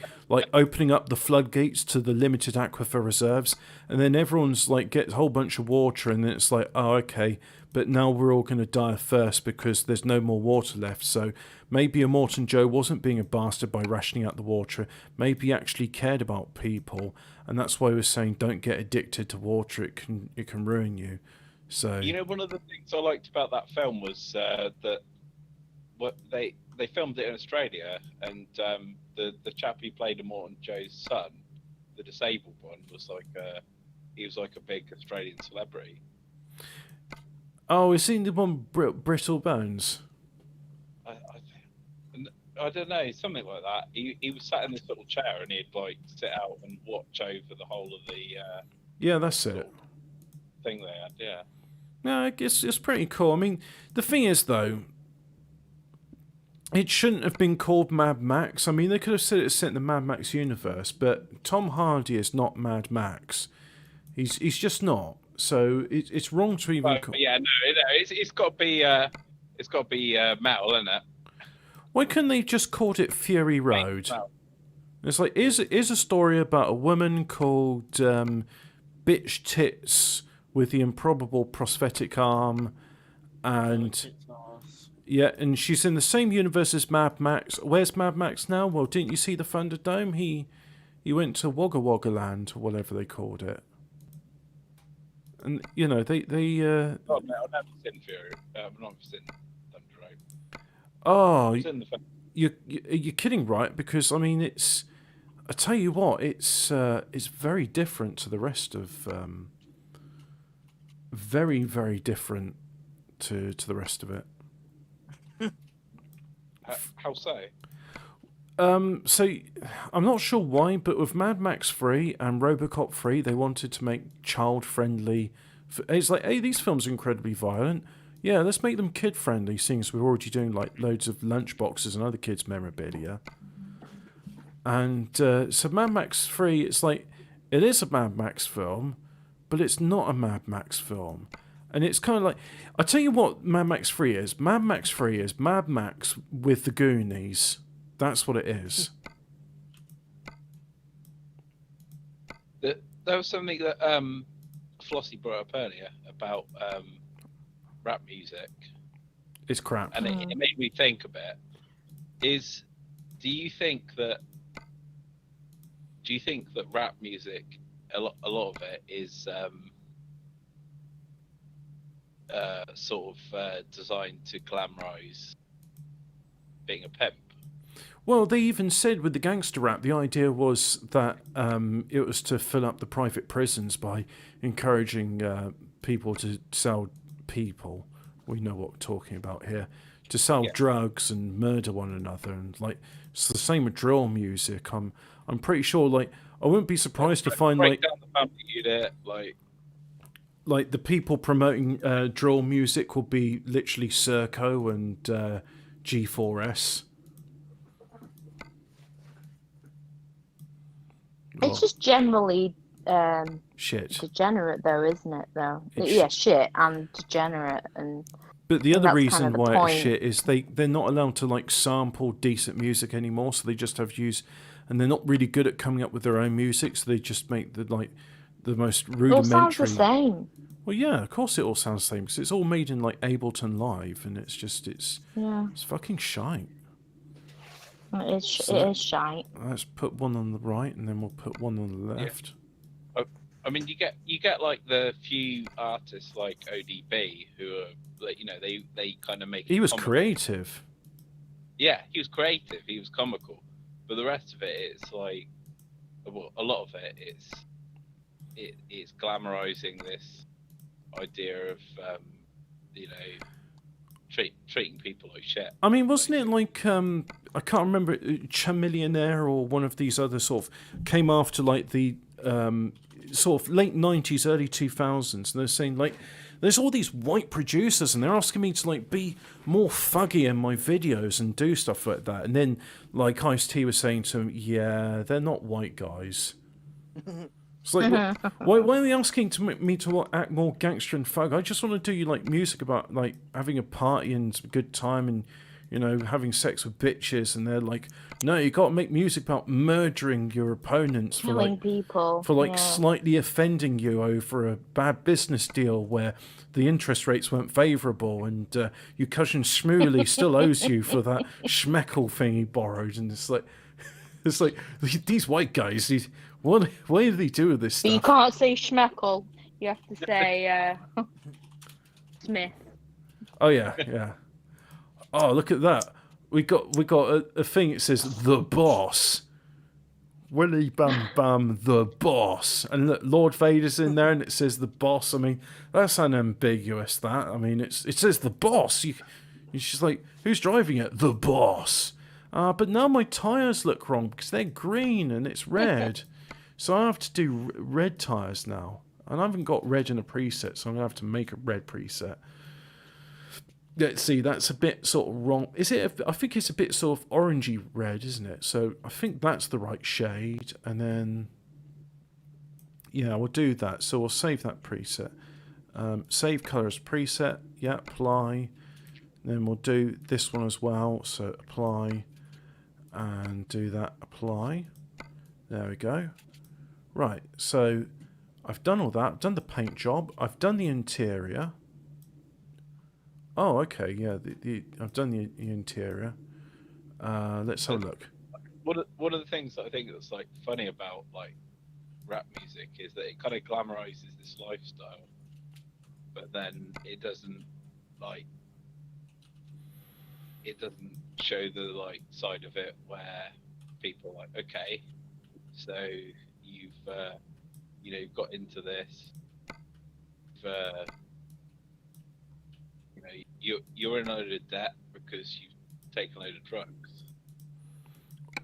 opening up the floodgates to the limited aquifer reserves, and then everyone's gets a whole bunch of water, and then it's oh, okay, but now we're all going to die of thirst because there's no more water left. So maybe Immortan Joe wasn't being a bastard by rationing out the water. Maybe he actually cared about people, and that's why he was saying don't get addicted to water. It can ruin you. So
one of the things I liked about that film was that they filmed it in Australia, and the chap who played Immortan Joe's son, the disabled one, was he was a big Australian celebrity.
Oh, is he the one Brittle Bones?
I don't know, something like that. He was sat in this little chair and he'd sit out and watch over the whole of the
yeah, that's it.
Thing they had, yeah.
No, it's pretty cool. I mean, the thing is though, it shouldn't have been called Mad Max. I mean, they could have said it's set in the Mad Max universe, but Tom Hardy is not Mad Max. He's just not. So it's wrong to even.
Yeah, no, it's got to be metal, isn't it?
Why couldn't they just called it Fury Road? It's is a story about a woman called Bitch Tits with the improbable prosthetic arm, and yeah, and she's in the same universe as Mad Max. Where's Mad Max now? Well, didn't you see the Thunderdome? He went to Wagga Wagga Land or whatever they called it. And they
Oh no, I've never seen Fury. I've not seen Thunder Road.
Oh, you're kidding, right? Because I mean, I tell you what, it's very different to the rest of very, very different to the rest of it.
How so?
So I'm not sure why, but with Mad Max 3 and RoboCop 3, they wanted to make child-friendly. It's hey, these films are incredibly violent. Yeah, let's make them kid-friendly, seeing as we're already doing loads of lunchboxes and other kids' memorabilia. And so Mad Max 3, it's it is a Mad Max film, but it's not a Mad Max film. And it's kind of I tell you what Mad Max 3 is. Mad Max 3 is Mad Max with the Goonies. That's what it is.
There was something that Flossie brought up earlier about rap music.
It's crap.
And it made me think a bit. Do you think that rap music, a lot of it is sort of designed to glamorize being a pimp?
Well, they even said with the gangster rap, the idea was that it was to fill up the private prisons by encouraging people to sell people. We know what we're talking about here. To sell drugs and murder one another, and it's the same with drill music. I'm pretty sure. I wouldn't be surprised to find
down the family unit,
like the people promoting drill music will be literally Serco and G4S.
It's just generally
Shit.
degenerate though, isn't it? Though,
It's
yeah, shit and degenerate, and
But the
I think
other
that's kind
reason
of the
why it's
point.
shit is they're not allowed to like sample decent music anymore, so they just have to use, and they're not really good at coming up with their own music, so they just make the most
It all sounds the
rudimentary.
same.
Well, yeah, of course it all sounds the same because it's all made in like Ableton Live, and it's
Yeah,
fucking shite.
it
So
is shite.
let's put one on the right, and then we'll put one on the left.
I mean, you get like the few artists like ODB who are like, they kind of make.
He was
comical.
creative.
Yeah, he was creative. He was comical, but the rest of it is like, well, a lot of it is, it's glamorizing this idea of, treating people like shit.
I mean, wasn't it like I can't remember, Chamillionaire or one of these other sort of came after like the sort of late 90s, early 2000s, and they're saying like there's all these white producers and they're asking me to like be more fuggy in my videos and do stuff like that, and then like Ice-T was saying to him, yeah, they're not white guys. It's like, why are they asking me to act more gangster and fug? I just want to do like music about like having a party and some good time and having sex with bitches, and they're like, no, you got to make music about murdering your opponents
Killing people.
for like
Yeah.
slightly offending you over a bad business deal where the interest rates weren't favourable, and your cousin Shmooly still owes you for that schmeckle thing he borrowed, and it's like these white guys, what do they do with this
But you
stuff?
can't say schmeckle. You have to say Smith.
Oh yeah. Oh, look at that. We got a thing. It says the boss. Willy Bam Bam, the boss, and look, Lord Vader's in there, and it says the boss. I mean, that's unambiguous. That I mean, it says the boss. You're just like, who's driving it? The boss. But now my tires look wrong because they're green and it's red, so I have to do red tires now. And I haven't got red in a preset, so I'm gonna have to make a red preset. Let's see, that's a bit sort of wrong. Is it? I think it's a bit sort of orangey red, isn't it? So I think that's the right shade. And then, yeah, we'll do that. So we'll save that preset. Save color as preset. Yeah, apply. Then we'll do this one as well. So apply. And do that, apply. There we go. Right, so I've done all that. I've done the paint job. I've done the interior. Oh, okay, yeah. I've done the interior. Let's have a look.
One of the things that I think that's like funny about like rap music is that it kind of glamorizes this lifestyle, but then it doesn't show the like side of it where people are like, okay, so you've got into this, you're in a load of debt because you've taken a load of drugs.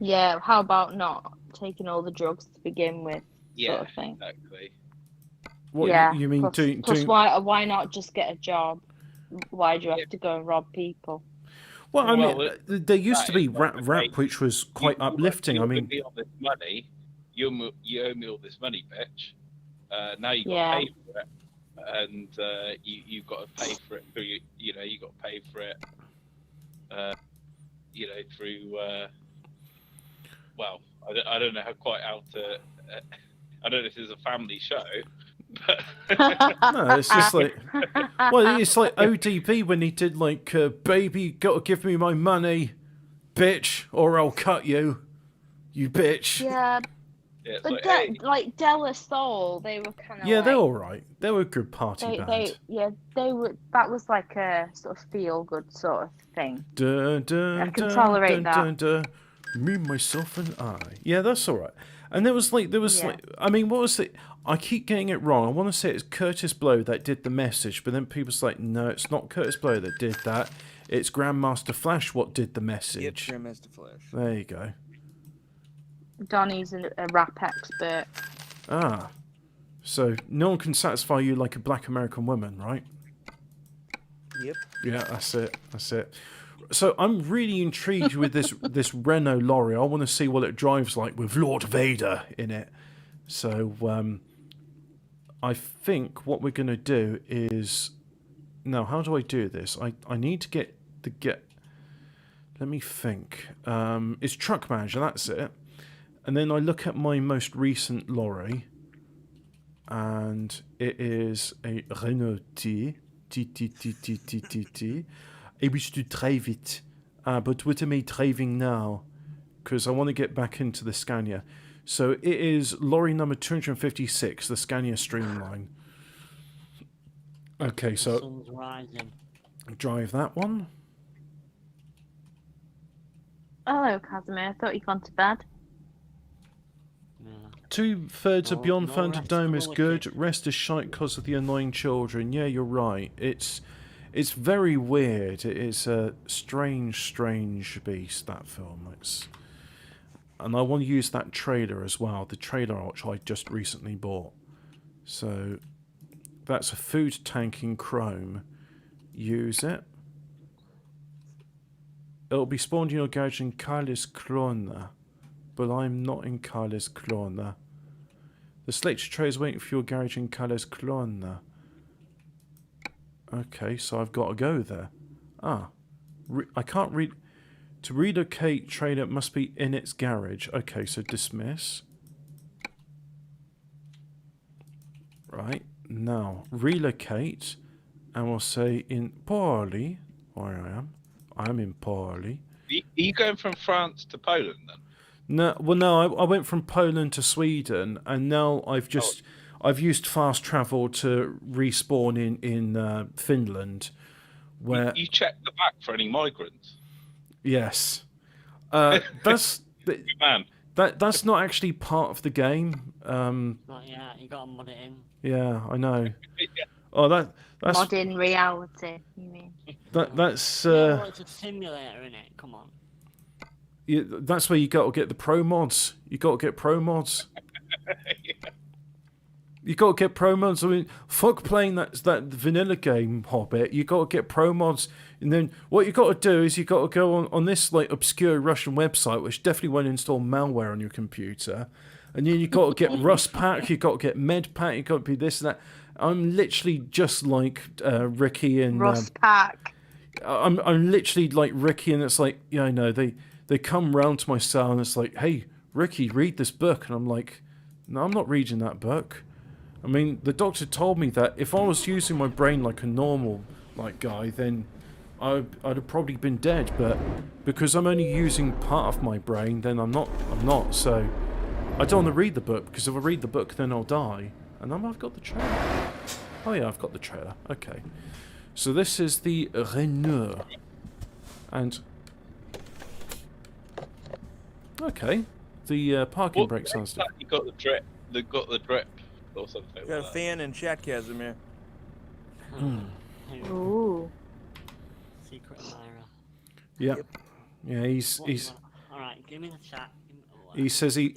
Yeah, how about not taking all the drugs to begin with,
Yeah,
sort of thing.
exactly.
What
yeah.
you mean?
Plus, why not just get a job? Why do you have to go and rob people?
Well, I mean,
Well,
there used to be rap,
okay.
which was quite uplifting.
You
I
owe
mean,
me all this money. You owe me all this money, bitch. Now you got
Yeah.
to pay for it, and you've got to pay for it through. You got to pay for it. Through. Well, I don't know how to. I don't know if this is a family show, but
no, it's just like, well, it's like ODB when he did like, baby, got to give me my money, bitch, or I'll cut you, you bitch.
Yeah,
yeah, it's
but
like, hey,
like Della Soul, they were kind of
Yeah,
like,
they're all right. They were a good party band.
they were. That was like a sort of feel good sort of thing.
Dun, dun,
I can
dun,
tolerate
dun,
that.
dun, dun. Me, myself, and I. Yeah, that's all right. And there was
Yeah.
like, I mean, what was it? I keep getting it wrong. I want to say it's Curtis Blow that did the message, but then people's like, no, it's not Curtis Blow that did that. It's Grandmaster Flash what did the
Yep,
message.
Grandmaster Flash.
There you go.
Donnie's a rap expert.
Ah, so no one can satisfy you like a black American woman, right?
Yep.
Yeah, that's it. That's it. So I'm really intrigued with this Renault Lorry. I want to see what it drives like with Lord Vader in it. So I think what we're going to do is... Now, how do I do this? I need to get... Let me think. It's truck manager, that's it. And then I look at my most recent lorry. And it is a Renault T. I wish to drive it. But what am I driving now? Because I want to get back into the Scania. So it is lorry number 256, the Scania Streamline. Okay, so
Sun's rising.
drive that one.
Hello, Casimir. I thought you'd gone to bed.
Yeah.
2/3 of
No-
Beyond
no
Thunderdome
rest
is
for the
good.
wicked.
Rest is shite because of the annoying children. Yeah, you're right. It's very weird. It is a strange beast, that film. And I want to use that trailer as well. The trailer which I just recently bought. So that's a food tank in chrome. Use it. It'll be spawned in your garage in Karlskrona. But I'm not in Karlskrona. The selected tray is waiting for your garage in Karlskrona. Okay, so I've got to go there. I can't read... To relocate trailer must be in its garage. Okay, so dismiss. Right, now relocate. And we'll say in Paulo, where I am. I'm in Paulo.
Are you going from France to Poland then?
No, well, no, I went from Poland to Sweden, and now I've used fast travel to respawn in Finland, where
You check the back for any migrants.
yes, that's
Good man.
that's not actually part of the game.
Not yet. You gotta mod it in.
Yeah, I know.
Yeah.
Oh, that's
Modern reality, you mean?
that's
Well, it's a simulator, in it. Come on.
that's where you got to get the pro mods. You got to get pro mods. You got to get pro mods. I mean, fuck playing that vanilla game, Hobbit. You got to get pro mods, and then what you got to do is you got to go on this like obscure Russian website, which definitely won't install malware on your computer, and then you got to get Rust pack. You got to get Med pack. You got to be this and that. I'm literally just like Ricky and
Rust pack.
I'm literally like Ricky, and it's like, yeah, I know they come round to my cell and it's like, hey, Ricky, read this book, and I'm like, no, I'm not reading that book. I mean, the doctor told me that if I was using my brain like a normal like guy, then I'd have probably been dead. But because I'm only using part of my brain, then I'm not. So I don't want to read the book, because if I read the book, then I'll die. And I've got the trailer. Oh yeah, I've got the trailer. Okay. So this is the Renault. And okay, the parking brake sounds different.
You got the drip. They got the drip or something.
Got a
like that.
fan in chat, Casimir.
Ooh.
Secret admirer.
Yeah, yeah. He's
All right, give me the chat.
he says he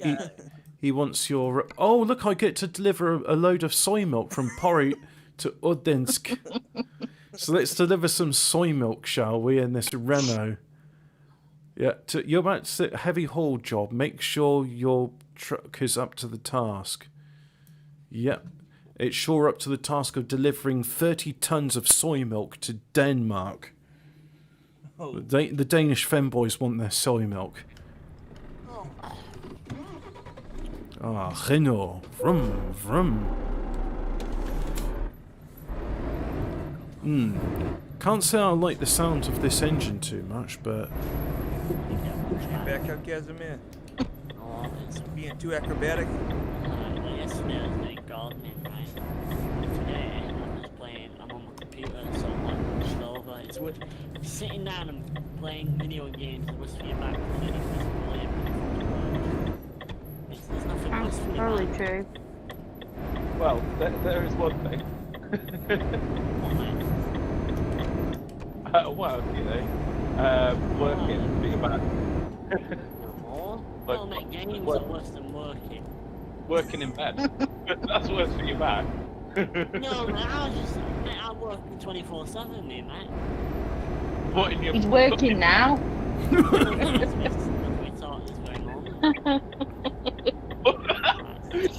wants your. Oh look, I get to deliver a load of soy milk from Pori to Odensk. So let's deliver some soy milk, shall we, in this Renault? Yeah, you're about to sit a heavy haul job. Make sure your truck is up to the task. Yep, it's sure up to the task of delivering 30 tons of soy milk to Denmark.
Oh.
The Danish femboys want their soy milk. Ah, Renault. Vroom, vroom. Can't say I like the sound of this engine too much, but...
Back up, Casimir.
Oh, it's
Being too acrobatic.
yesterday I was doing gardening, right? And today I'm just playing. I'm on my computer, so I'm like pushed over. It's what sitting down and playing video games. It was for your back. There's nothing worse
That's
for your
probably
back.
true.
Well, there is one thing.
What, mate?
Well, you know, working for your back.
No.
But-
Well, mate, games
what-
are worse than working.
Working in bed. That's worse for your back.
No, mate, I'm working 24/7, me, mate.
What in your
He's working now.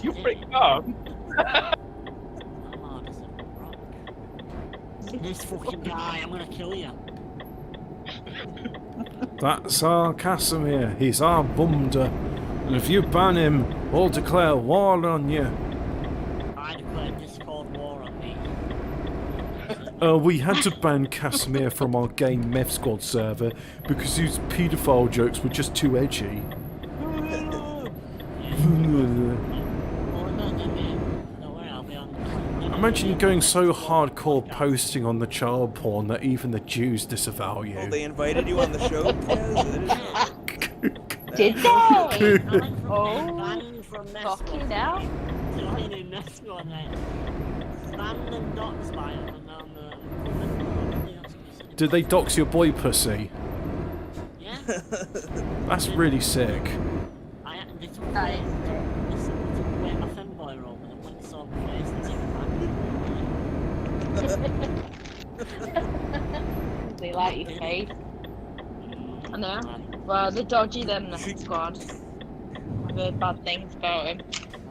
You freak calm.
This fucking guy, I'm gonna kill you.
That's our Casimir. He's our bumder. And if you ban him, we'll declare war on you.
I declare Discord war on me.
We had to ban Casimir from our game Meth Squad server because his paedophile jokes were just too edgy.
Oh, no, don't worry, I'll be on.
Imagine going so hardcore posting on the child porn that even the Jews disavow
Oh,
you.
they invited you on the show, Kaz?
Did they?
Oh,
fucking hell.
Joining this one, mate. Banned and doxed by him, and now
Did they dox your boy pussy?
Yeah.
That's really sick.
They took
That
away,
is
they took away my femboy role, and when they saw my face, they took
They like your face. I know. Well, they're dodgy them, the squad. I've heard bad things about him.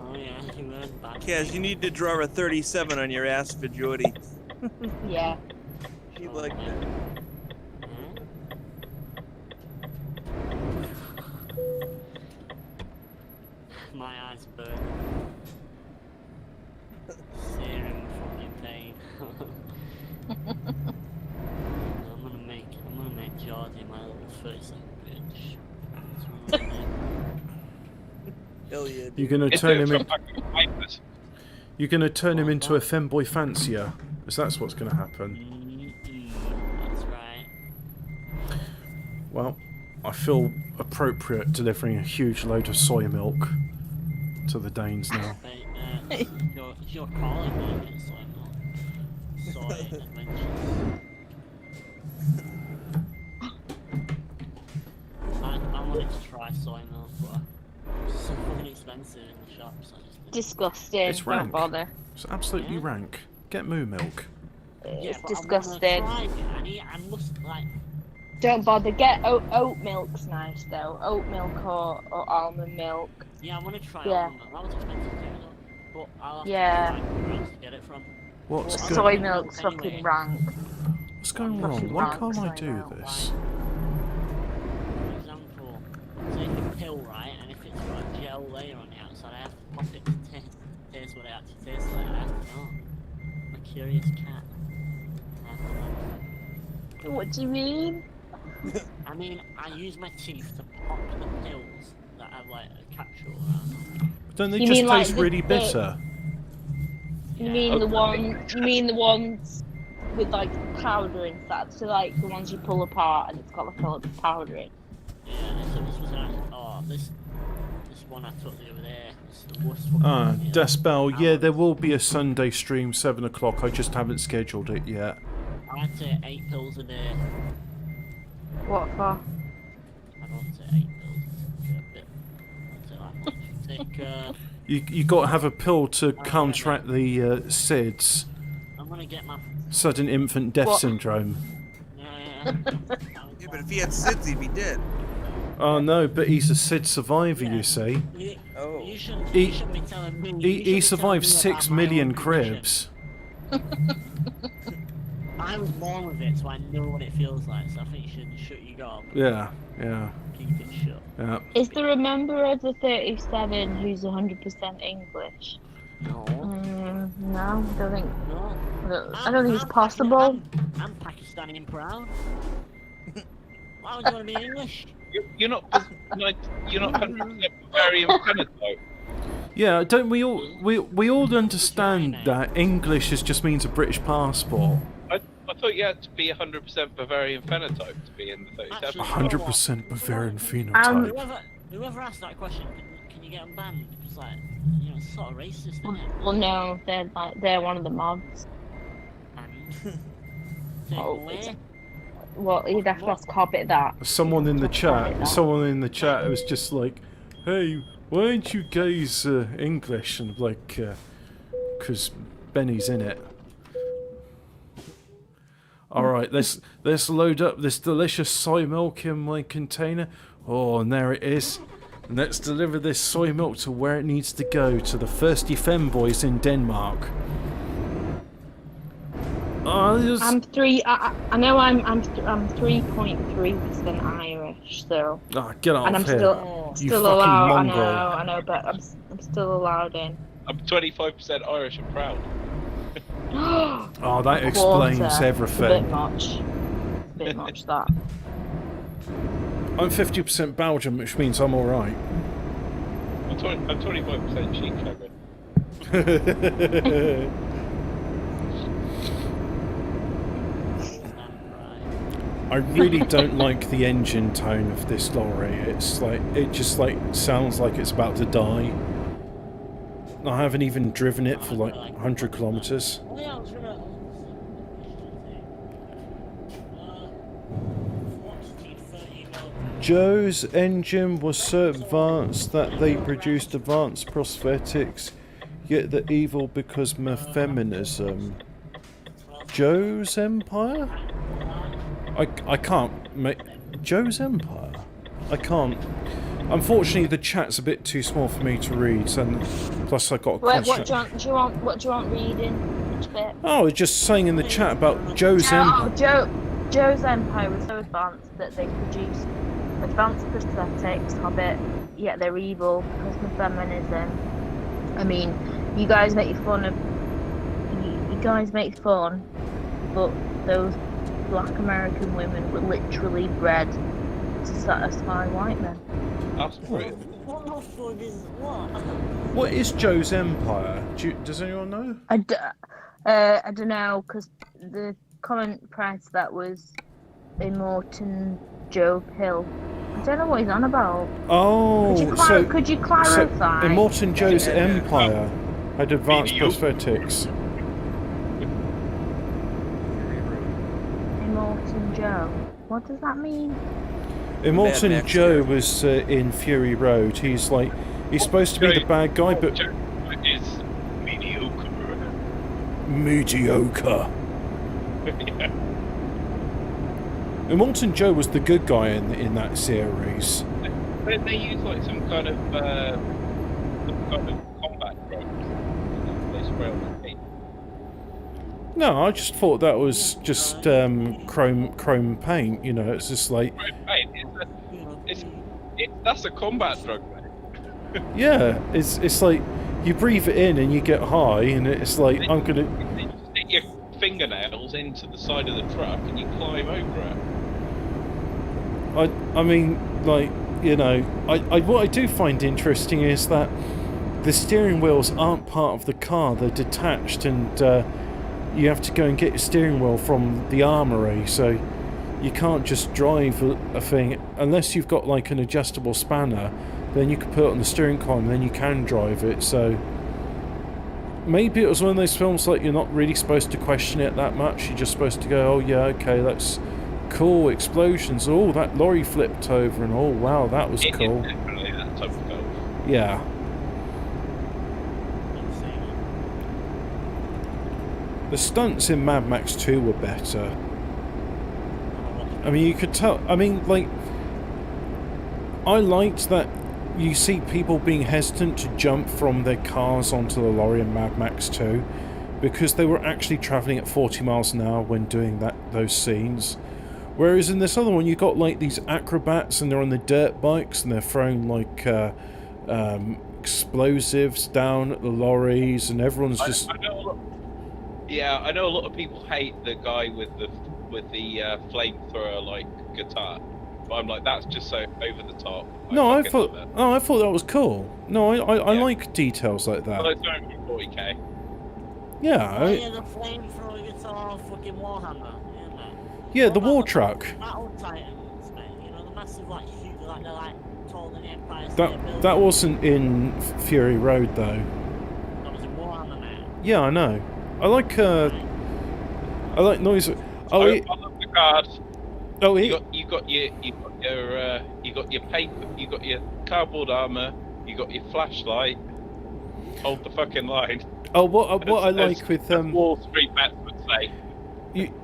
Oh yeah, you heard bad.
Kaz, you need to draw a 37 on your ass for Jordy.
Yeah.
She like that.
My eyes burn. Searing fucking pain. I'm gonna make Geordie my little 30-second bitch. That's what I'm gonna do.
Hell yeah, dude.
You're gonna
It's
turn
a
him in.
fucking papers.
You're gonna turn him into a femboy fancier. Is that's what's gonna happen?
That's right.
Well, I feel appropriate delivering a huge load of soy milk to the Danes now.
But, you're calling me it, soy adventures. I wanted to try soy milk, but it's so fucking expensive in the shops. I just didn't.
Disgusting.
It's
Don't
rank.
bother.
It's absolutely
Yeah.
rank. Get moo milk.
It's
but
disgusting.
I wanna try it. I must like.
Don't bother. Get oat milk's nice though. Oat milk or almond milk.
Yeah, I want to try
Yeah.
almond milk. That was expensive too, though. But I'll have
Yeah.
to find where else to get it from.
What's
Well,
good?
Soy milk's
Anyway.
fucking rank.
What's going
Fucking
wrong? Why
rank
can't I
soy
do
milk.
this?
For example, take a pill, right, and if it's got a gel layer on the outside, I have to pop it to taste what it actually tastes like. I have to know. I'm a curious cat. I have to know.
What do you mean?
I mean, I use my teeth to pop the pills that have like a capsule around them.
Don't they
You
just
mean like
taste
the-
really
the-
bitter?
You mean the ones with like powder inside? So like the ones you pull apart and it's got like a lot of powder in.
Yeah, so this was this one I took the other day. It's the worst fucking
Ah,
one,
Despel, yeah, there will be a Sunday stream, 7 o'clock. I just haven't scheduled it yet.
I take 8 pills a day.
What for?
I don't take 8 pills. I take that much.
You got to have a pill to counteract the SIDS,
I'm gonna get my.
sudden infant death
What?
syndrome.
Yeah.
Yeah, but if he had SIDS, he'd be dead.
Oh no, but he's a SID survivor, you see.
Oh.
You shouldn't
He-
be telling me.
He survived 6 million cribs.
I was born with it, so I know what it feels like. So I think you should shut your gob.
Yeah.
Keep it shut.
Is there a member of the 37 who's 100% English?
No.
No, don't think.
No.
I don't think it's possible.
I'm Pakistani and proud. Why would you want to be English?
You're not 100% Bavarian phenotype.
Yeah, don't we all understand that English just means a British passport?
I thought you had to be 100% Bavarian phenotype to be in the 37.
Actually,
100% Bavarian phenotype.
Whoever asked that question, can you get them banned? Because like, it's sort of racist, isn't it?
Well, no, they're one of the mobs.
And take
Oh,
away.
Well, you'd have to ask Hobbit that.
Someone in the chat was just like, "Hey, why aren't you guys English?" And I'm like, "Cause Benny's in it." All right, let's load up this delicious soy milk in my container. Oh, and there it is. And let's deliver this soy milk to where it needs to go, to the thirsty femboys in Denmark.
I'm three. I know I'm 3.3% Irish, so
Get off
and I'm
here. You
still
fucking
allowed.
mongrel.
I know, but I'm still allowed in.
I'm 25% Irish and proud.
Oh, that explains
Quarter.
everything.
It's a bit much that.
I'm 50% Belgian, which means I'm alright.
I'm 25% sheep shagger.
I really don't like the engine tone of this lorry. It's like, it just like sounds like it's about to die. I haven't even driven it for like 100 kilometers.
Oh, yeah, I was gonna.
Joe's engine was so advanced that they produced advanced prosthetics, yet the evil because of feminism. Joe's Empire? I can't make Joe's Empire. I can't. Unfortunately, the chat's a bit too small for me to read, and plus I got a
What
question.
do you want reading? Which bit?
Oh, it's just saying in the chat about Joe's Empire.
Joe's Empire was so advanced that they produced advanced prosthetics, Hobbit, yet they're evil because of feminism. I mean, you guys make fun, but those black American women were literally bred to satisfy white men.
That's great.
What the fuck is what?
What is Joe's Empire? Does anyone know?
I don't know, because the comment price that was Immortan Joe Pill. I don't know what he's on about.
Oh,
could you clarify?
So Immortan Joe's Empire had advanced prosthetics.
Immortan Joe. What does that mean?
Immortan Joe was in Fury Road. He's supposed to be the bad guy, but
Joe is mediocre.
mediocre.
Yeah.
Immortan Joe was the good guy in that series.
They use like some kind of combat drugs. They spray on the feet.
No, I just thought that was just chrome paint. You know, it's just like
That's a combat drug, mate.
yeah, it's like you breathe it in and you get high, and it's like I'm gonna.
You stick your fingernails into the side of the truck and you climb over it.
I mean, like, you know, what I do find interesting is that the steering wheels aren't part of the car; they're detached, and you have to go and get your steering wheel from the armory. So you can't just drive a thing unless you've got like an adjustable spanner. Then you can put it on the steering column, and then you can drive it. So maybe it was one of those films like you're not really supposed to question it that much. You're just supposed to go, oh yeah, okay, that's cool, explosions, oh that lorry flipped over, and oh wow, that was cool.
It's definitely that type of film.
Yeah. The stunts in Mad Max 2 were better. I mean, you could tell. I mean, like, I liked that you see people being hesitant to jump from their cars onto the lorry in Mad Max 2 because they were actually travelling at 40 miles an hour when doing those scenes. Whereas in this other one, you got like these acrobats and they're on the dirt bikes and they're throwing like explosives down at the lorries, and everyone's just.
I know a lot of people hate the guy with the flamethrower like guitar, but I'm like, that's just so over the top. I thought that was cool. No, I like details like that.
Well,
it's going for 40k.
Yeah.
Oh, yeah, the flamethrower guitar, fucking Warhammer.
Yeah, the war truck.
Battle Titans, mate. You know, the massive, like, huge, like, they're, like, taller than the Empire State Building.
That wasn't in Fury Road, though.
That was in Warhammer, mate.
Yeah, I know. I like noise. Oh,
I love the card.
Oh,
you got your paper, you got your cardboard armor, you got your flashlight. Hold the fucking line.
Oh, what I like with
Wall Street bets would say.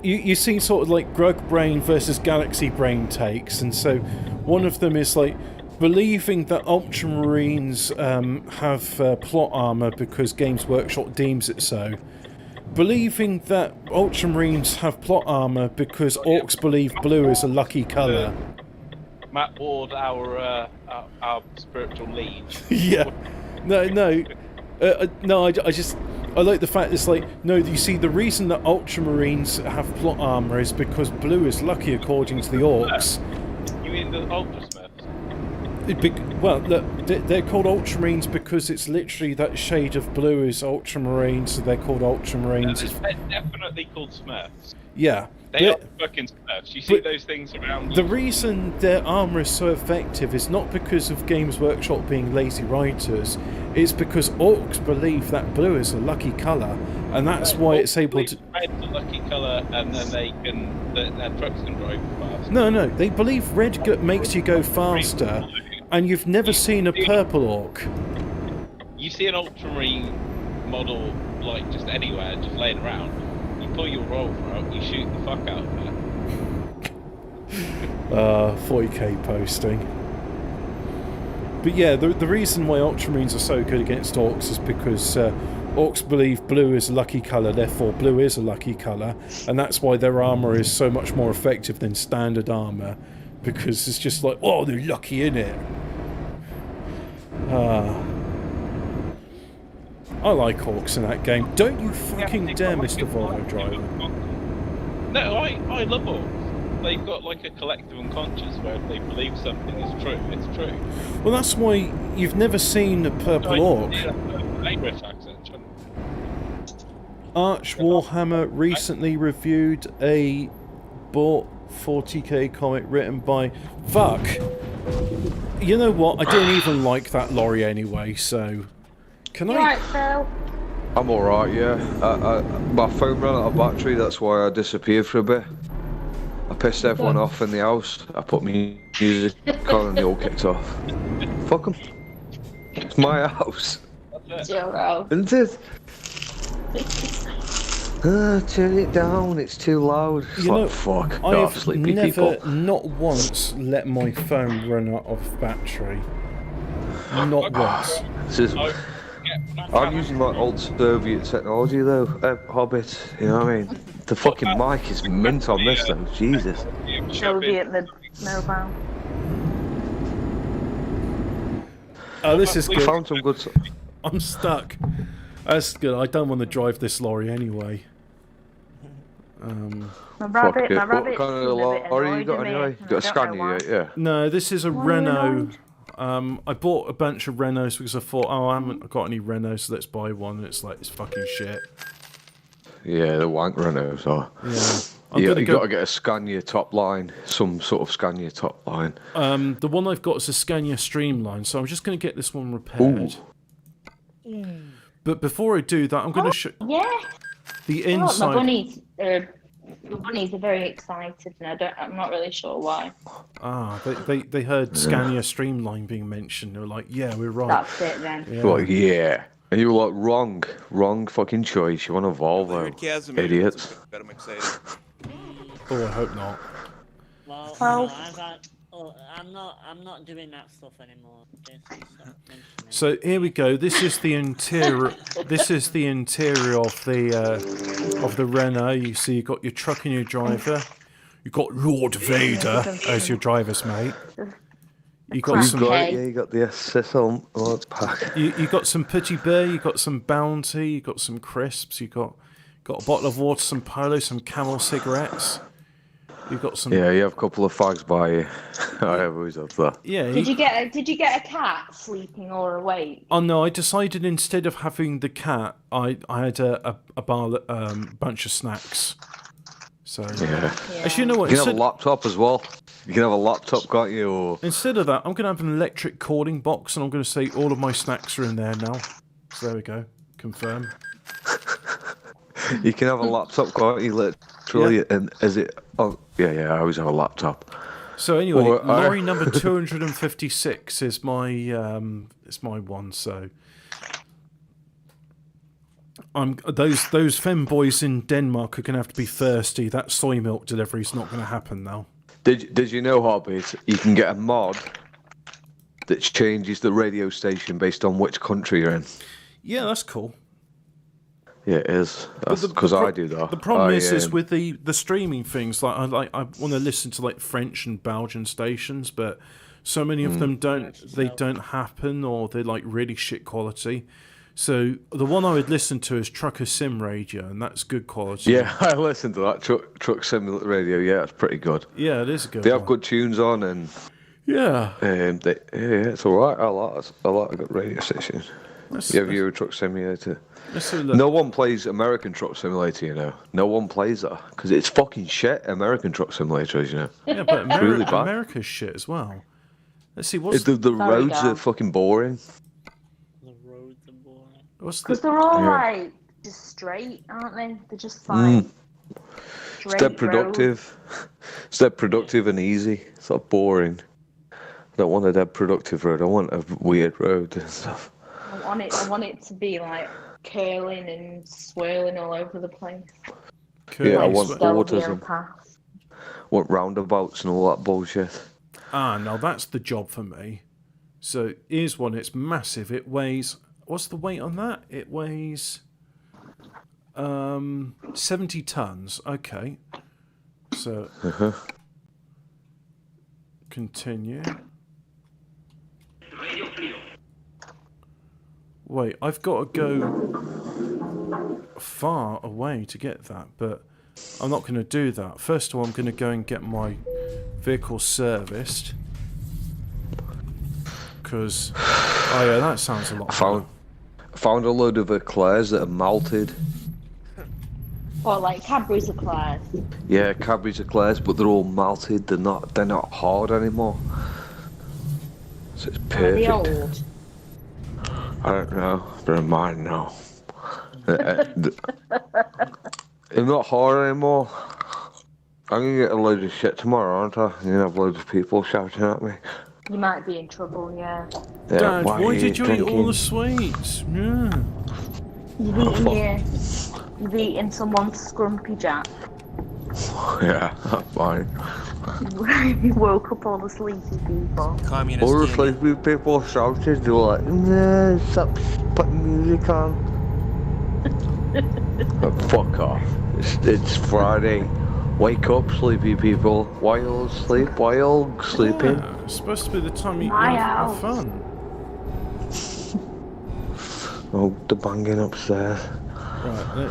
You see sort of like Grug Brain versus Galaxy Brain takes, and so one of them is like believing that Ultramarines have plot armor because Games Workshop deems it so, believing that ultramarines have plot armor because orcs believe blue is a lucky colour.
Matt Ward, our spiritual lead.
Yeah. No. No, I like the fact it's like, no, you see, the reason that ultramarines have plot armor is because blue is lucky according to the orcs.
You mean the Ultra Smiths?
Well, look, they're called ultramarines because it's literally that shade of blue is ultramarine, so they're called ultramarines.
They're definitely called Smiths.
Yeah.
They are fucking Smiths. You see those things around.
The reason their armour is so effective is not because of Games Workshop being lazy writers, it's because orcs believe that blue is a lucky colour, and that's why it's able to...
Red's a lucky colour, and then their trucks can drive fast.
No, they believe red makes you go faster, and you've never seen a purple orc.
You see an ultramarine model, like, just anywhere, just laying around, you pull your revolver out, you shoot the fuck out of it.
40k posting. But yeah, the reason why ultramarines are so good against orcs is because orcs believe blue is a lucky colour, therefore blue is a lucky colour, and that's why their armour is so much more effective than standard armour, because it's just like, oh, they're lucky, innit? I like orcs in that game. Don't you fucking dare, Mr. Volvo Driver.
No, I love orcs. They've got like a collective unconscious where if they believe something is true, it's true.
Well, that's why you've never seen a purple orc.
Irish accent.
Arch Warhammer recently reviewed a bought 40k comic written by... Fuck! You know what? I don't even like that lorry anyway, so... Can I...
Right, Phil.
I'm alright, yeah. My phone ran out of battery, that's why I disappeared for a bit. I pissed everyone off in the house. I put my music on and they all kicked off. Fuck them. It's my house.
Zero.
Isn't it? Turn it down, it's too loud. It's
You know,
like, fuck,
I have
sleepy
never,
people.
not once, let my phone run out of battery. Not once.
This is, I'm using like old Soviet technology though, Hobbit, you know what I mean? The fucking mic is mint on this though, Jesus.
Soviet mobile.
Oh, this is
We
good.
found some good...
I'm stuck. That's good. I don't want to drive this lorry anyway.
My rabbit,
it.
my
What
rabbit.
kind of lorry you got anyway? You got a Scania, yeah?
No, this is a Renault. I bought a bunch of Renaults because I thought, oh, I haven't got any Renaults, so let's buy one. And it's like, it's fucking shit.
Yeah, the wank Renaults are.
Yeah.
You got to get a Scania top line, some sort of Scania top line.
The one I've got is a Scania Streamline, so I'm just going to get this one repaired. But before I do that, I'm going to show
Yeah.
the
Oh,
inside.
my bunnies are very excited, and I'm not really sure why.
They heard Scania Streamline being mentioned. They were like, yeah, we're right.
That's it then.
Yeah.
Well, yeah. And you were like, wrong fucking choice. You want a Volvo, idiots.
Bet I'm excited.
Oh, I hope not.
Well,
Well-
no, I'm not doing that stuff anymore. Jason, stop mentioning it.
So here we go. This is the interior. This is the interior of the Renault. You see, you got your truck and your driver. You got Lord Vader as your driver's mate. You got
Crap.
some.
You got the SS on pack.
You got some Putty Bear. You got some Bounty. You got some crisps. You got a bottle of water, some Paulo, some Camel cigarettes. You got some.
Yeah, you have a couple of fags by you. I always have that.
Yeah.
Did you get a cat sleeping or awake?
Oh no! I decided instead of having the cat, I had a bunch of snacks. So
Yeah.
actually, you know what?
You can have a laptop as well. You can have a laptop, can't you? Or...
Instead of that, I'm going to have an electric calling box, and I'm going to say all of my snacks are in there now. So there we go. Confirm.
You can have a laptop, can't you? Literally, yeah. And is it? Oh, yeah. I always have a laptop.
So anyway,
Or,
lorry number 256 is my one. So those femboys in Denmark are going to have to be thirsty. That soy milk delivery is not going to happen now.
Did you know, Hobbit? You can get a mod that changes the radio station based on which country you're in.
Yeah, that's cool.
Yeah, it is. That's because I do that.
The problem
I,
is with the streaming things. I want to listen to like French and Belgian stations, but so many of them don't. They don't happen, or they're like really shit quality. So the one I would listen to is Trucker Sim Radio, and that's good quality.
Yeah, I listened to that truck simulator radio. Yeah, it's pretty good.
Yeah, it is a good.
They have
one.
good tunes on, and
Yeah.
it's all right. I like a good radio station. You have Euro Truck Simulator. No one plays American Truck Simulator, you know. No one plays that because it's fucking shit. American Truck Simulator, you know.
Yeah, but
really bad.
America's shit as well. Let's see what's
the roads are fucking boring.
The roads are boring.
Because they're all like just straight, aren't they? They're just fine.
It's dead productive. It's dead productive and easy. It's not boring. I don't want a dead productive road. I want a weird road and stuff.
I want it to be like curling and swirling all over the place.
Yeah, I want
autism.
Want roundabouts and all that bullshit.
Now that's the job for me. So here's one. It's massive. It weighs. What's the weight on that? It weighs 70 tons. Okay. So continue. Wait, I've got to go far away to get that, but I'm not going to do that. First of all, I'm going to go and get my vehicle serviced. Because, oh yeah, that sounds a lot better.
Found a load of eclairs that are malted.
Or like Cadbury's eclairs.
Yeah, Cadbury's eclairs, but they're all malted. They're not hard anymore. So it's perfect.
Are they old?
I don't know. They're mine now. They're not hard anymore. I'm gonna get a load of shit tomorrow, aren't I? I'm gonna have loads of people shouting at me.
You might be in trouble, yeah.
Dad, why did you eat all the sweets? Yeah.
You've eaten someone's scrumpy jack.
Yeah, that's fine.
You woke up all the sleepy people.
Communist
All the
union.
sleepy people shouted, they were like, no, stop putting music on. Fuck off. It's Friday. Wake up, sleepy people. Why you sleep? Why you sleeping?
Yeah, it's supposed to be the time you
My
have
house.
fun.
Oh, the banging upstairs.
Right,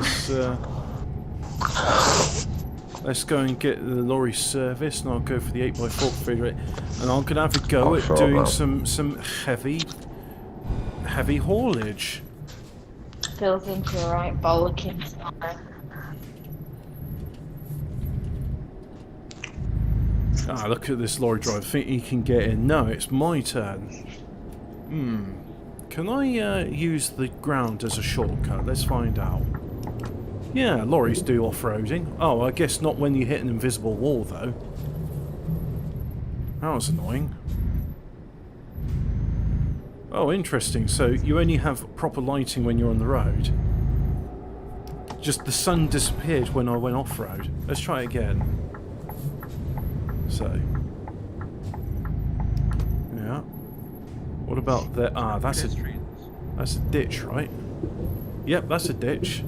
let's go and get the lorry serviced, and I'll go for the 8x4 configurator, and I'm gonna have a go at doing some heavy haulage.
Feels into a right bollocking.
Look at this lorry driver. Think he can get in? No, it's my turn. Can I use the ground as a shortcut? Let's find out. Yeah, lorries do off-roading. Oh, I guess not when you hit an invisible wall, though. That was annoying. Oh, interesting. So you only have proper lighting when you're on the road. Just the sun disappeared when I went off-road. Let's try it again. So. Yeah. What about that? That's a ditch, right? Yep, that's a ditch.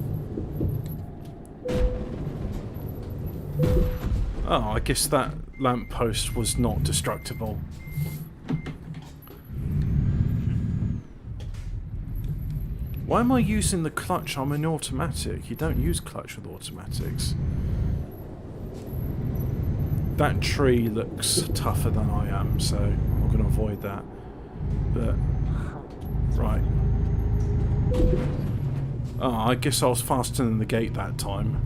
Oh, I guess that lamppost was not destructible. Why am I using the clutch? I'm in automatic. You don't use clutch with automatics. That tree looks tougher than I am, so I'm going to avoid that. But, right. Oh, I guess I was faster than the gate that time.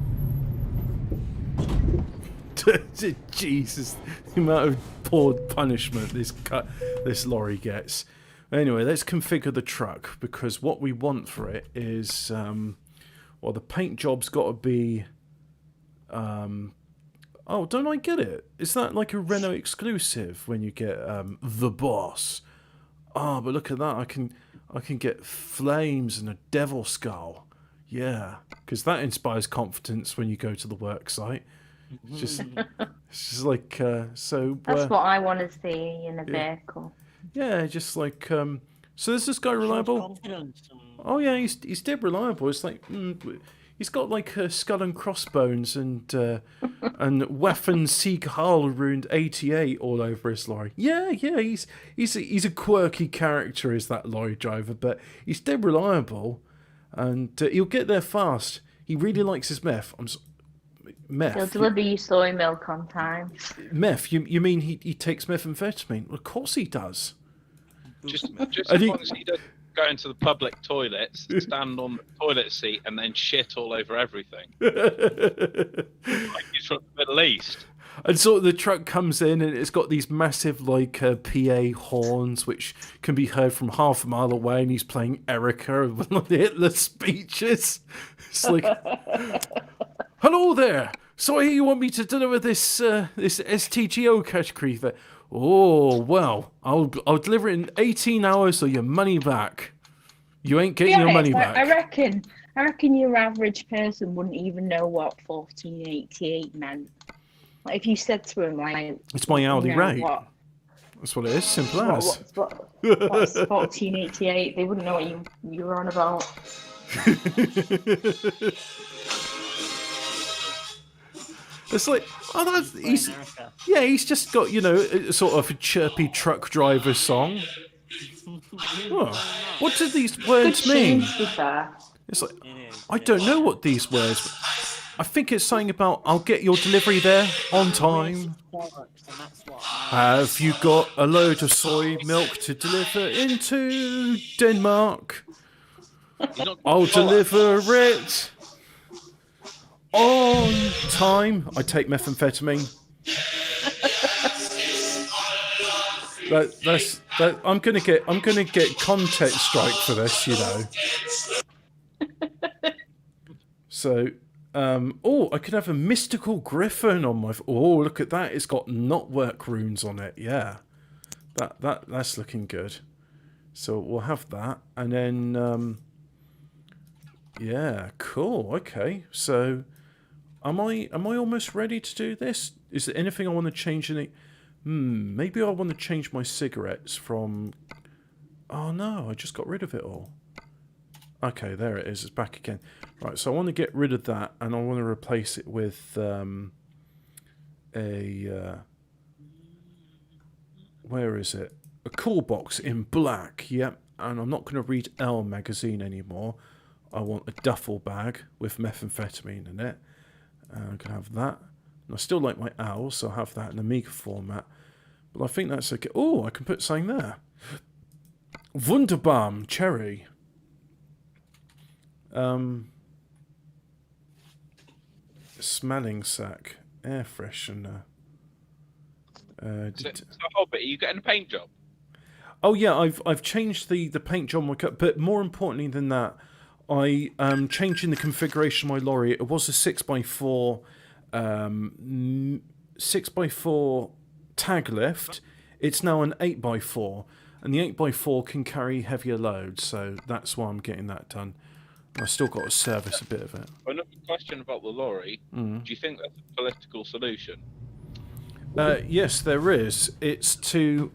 Jesus, the amount of poor punishment this lorry gets. Anyway, let's configure the truck, because what we want for it is, well, the paint job's got to be, oh, don't I get it? Is that like a Renault exclusive when you get the boss? Oh, but look at that! I can get flames and a devil skull. Yeah, because that inspires confidence when you go to the work site. It's just like so.
That's what I want to see in a vehicle.
Yeah, just like so. Is this guy reliable?
Confidence and
Oh yeah, he's dead reliable. It's like he's got like skull and crossbones and Waffen Sieg Heil Rund 88 all over his lorry. Yeah, he's a quirky character, is that lorry driver, but he's dead reliable, and he'll get there fast. He really likes his meth. Meth.
He'll deliver you soy milk on time.
Meth? You mean he takes methamphetamine? Well, of course he does.
Just as long as he doesn't go into the public toilets, stand on the toilet seat, and then shit all over everything. Like he's from the Middle East.
And so the truck comes in, and it's got these massive like PA horns, which can be heard from half a mile away, and he's playing Erica with one of the Hitler speeches. It's like, hello there. So I hear you want me to deliver this this STGO category. That, oh well, I'll deliver it in 18 hours, or your money back. You ain't getting your money back.
I reckon your average person wouldn't even know what 1488 meant. Like if you said to him, like,
it's my hourly rate.
What,
that's what it is. Simple as.
What's 1488? They wouldn't know what you were on about.
It's like, oh, he's just got, sort of a chirpy truck driver song. Oh, what do these words mean? It's like, I don't know what these words. I think it's saying about, I'll get your delivery there on time. Have you got a load of soy milk to deliver into Denmark? I'll deliver it on time. I take methamphetamine. I'm gonna get content strike for this, So, I could have a mystical griffin on my. Oh, look at that! It's got knotwork runes on it. Yeah, that's looking good. So we'll have that, and then yeah, cool. Okay, so am I almost ready to do this? Is there anything I want to change in it? Maybe I want to change my cigarettes from. Oh no, I just got rid of it all. Okay, there it is. It's back again. Right, so I want to get rid of that, and I want to replace it with where is it? A cool box in black. Yep, and I'm not going to read Elle magazine anymore. I want a duffel bag with methamphetamine in it. I can have that. And I still like my owls, so I'll have that in Amiga format. But I think that's okay. Oh, I can put something there. Wunderbaum cherry. Smelling sack, air freshener.
So Hobbit, are you getting a paint job?
Oh yeah, I've changed the paint job on my car, but more importantly than that, I changing the configuration of my lorry. It was a 6x4 6x4 tag lift. It's now an 8x4, and the 8x4 can carry heavier loads, so that's why I'm getting that done. I've still got to service a bit of it.
Another question about the lorry. Do you think that's a political solution?
Yes, there is. It's to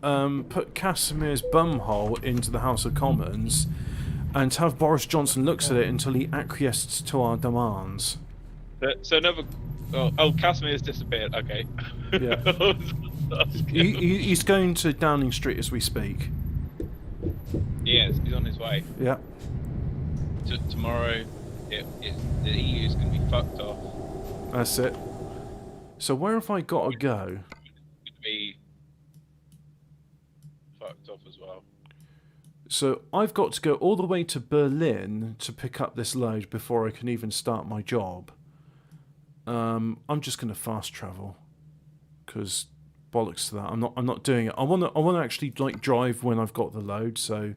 put Casimir's bumhole into the House of Commons and to have Boris Johnson looks at it until he acquiesces to our demands.
So another... Oh, Casimir's disappeared. Okay.
Yeah. He's going to Downing Street as we speak.
Yes, he's on his way.
Yeah.
Tomorrow, the EU is going to be fucked off.
That's it. So where have I got to go?
It's going to be fucked off as well.
So I've got to go all the way to Berlin to pick up this load before I can even start my job. I'm just going to fast travel because bollocks to that. I'm not doing it. I want to actually like drive when I've got the load. So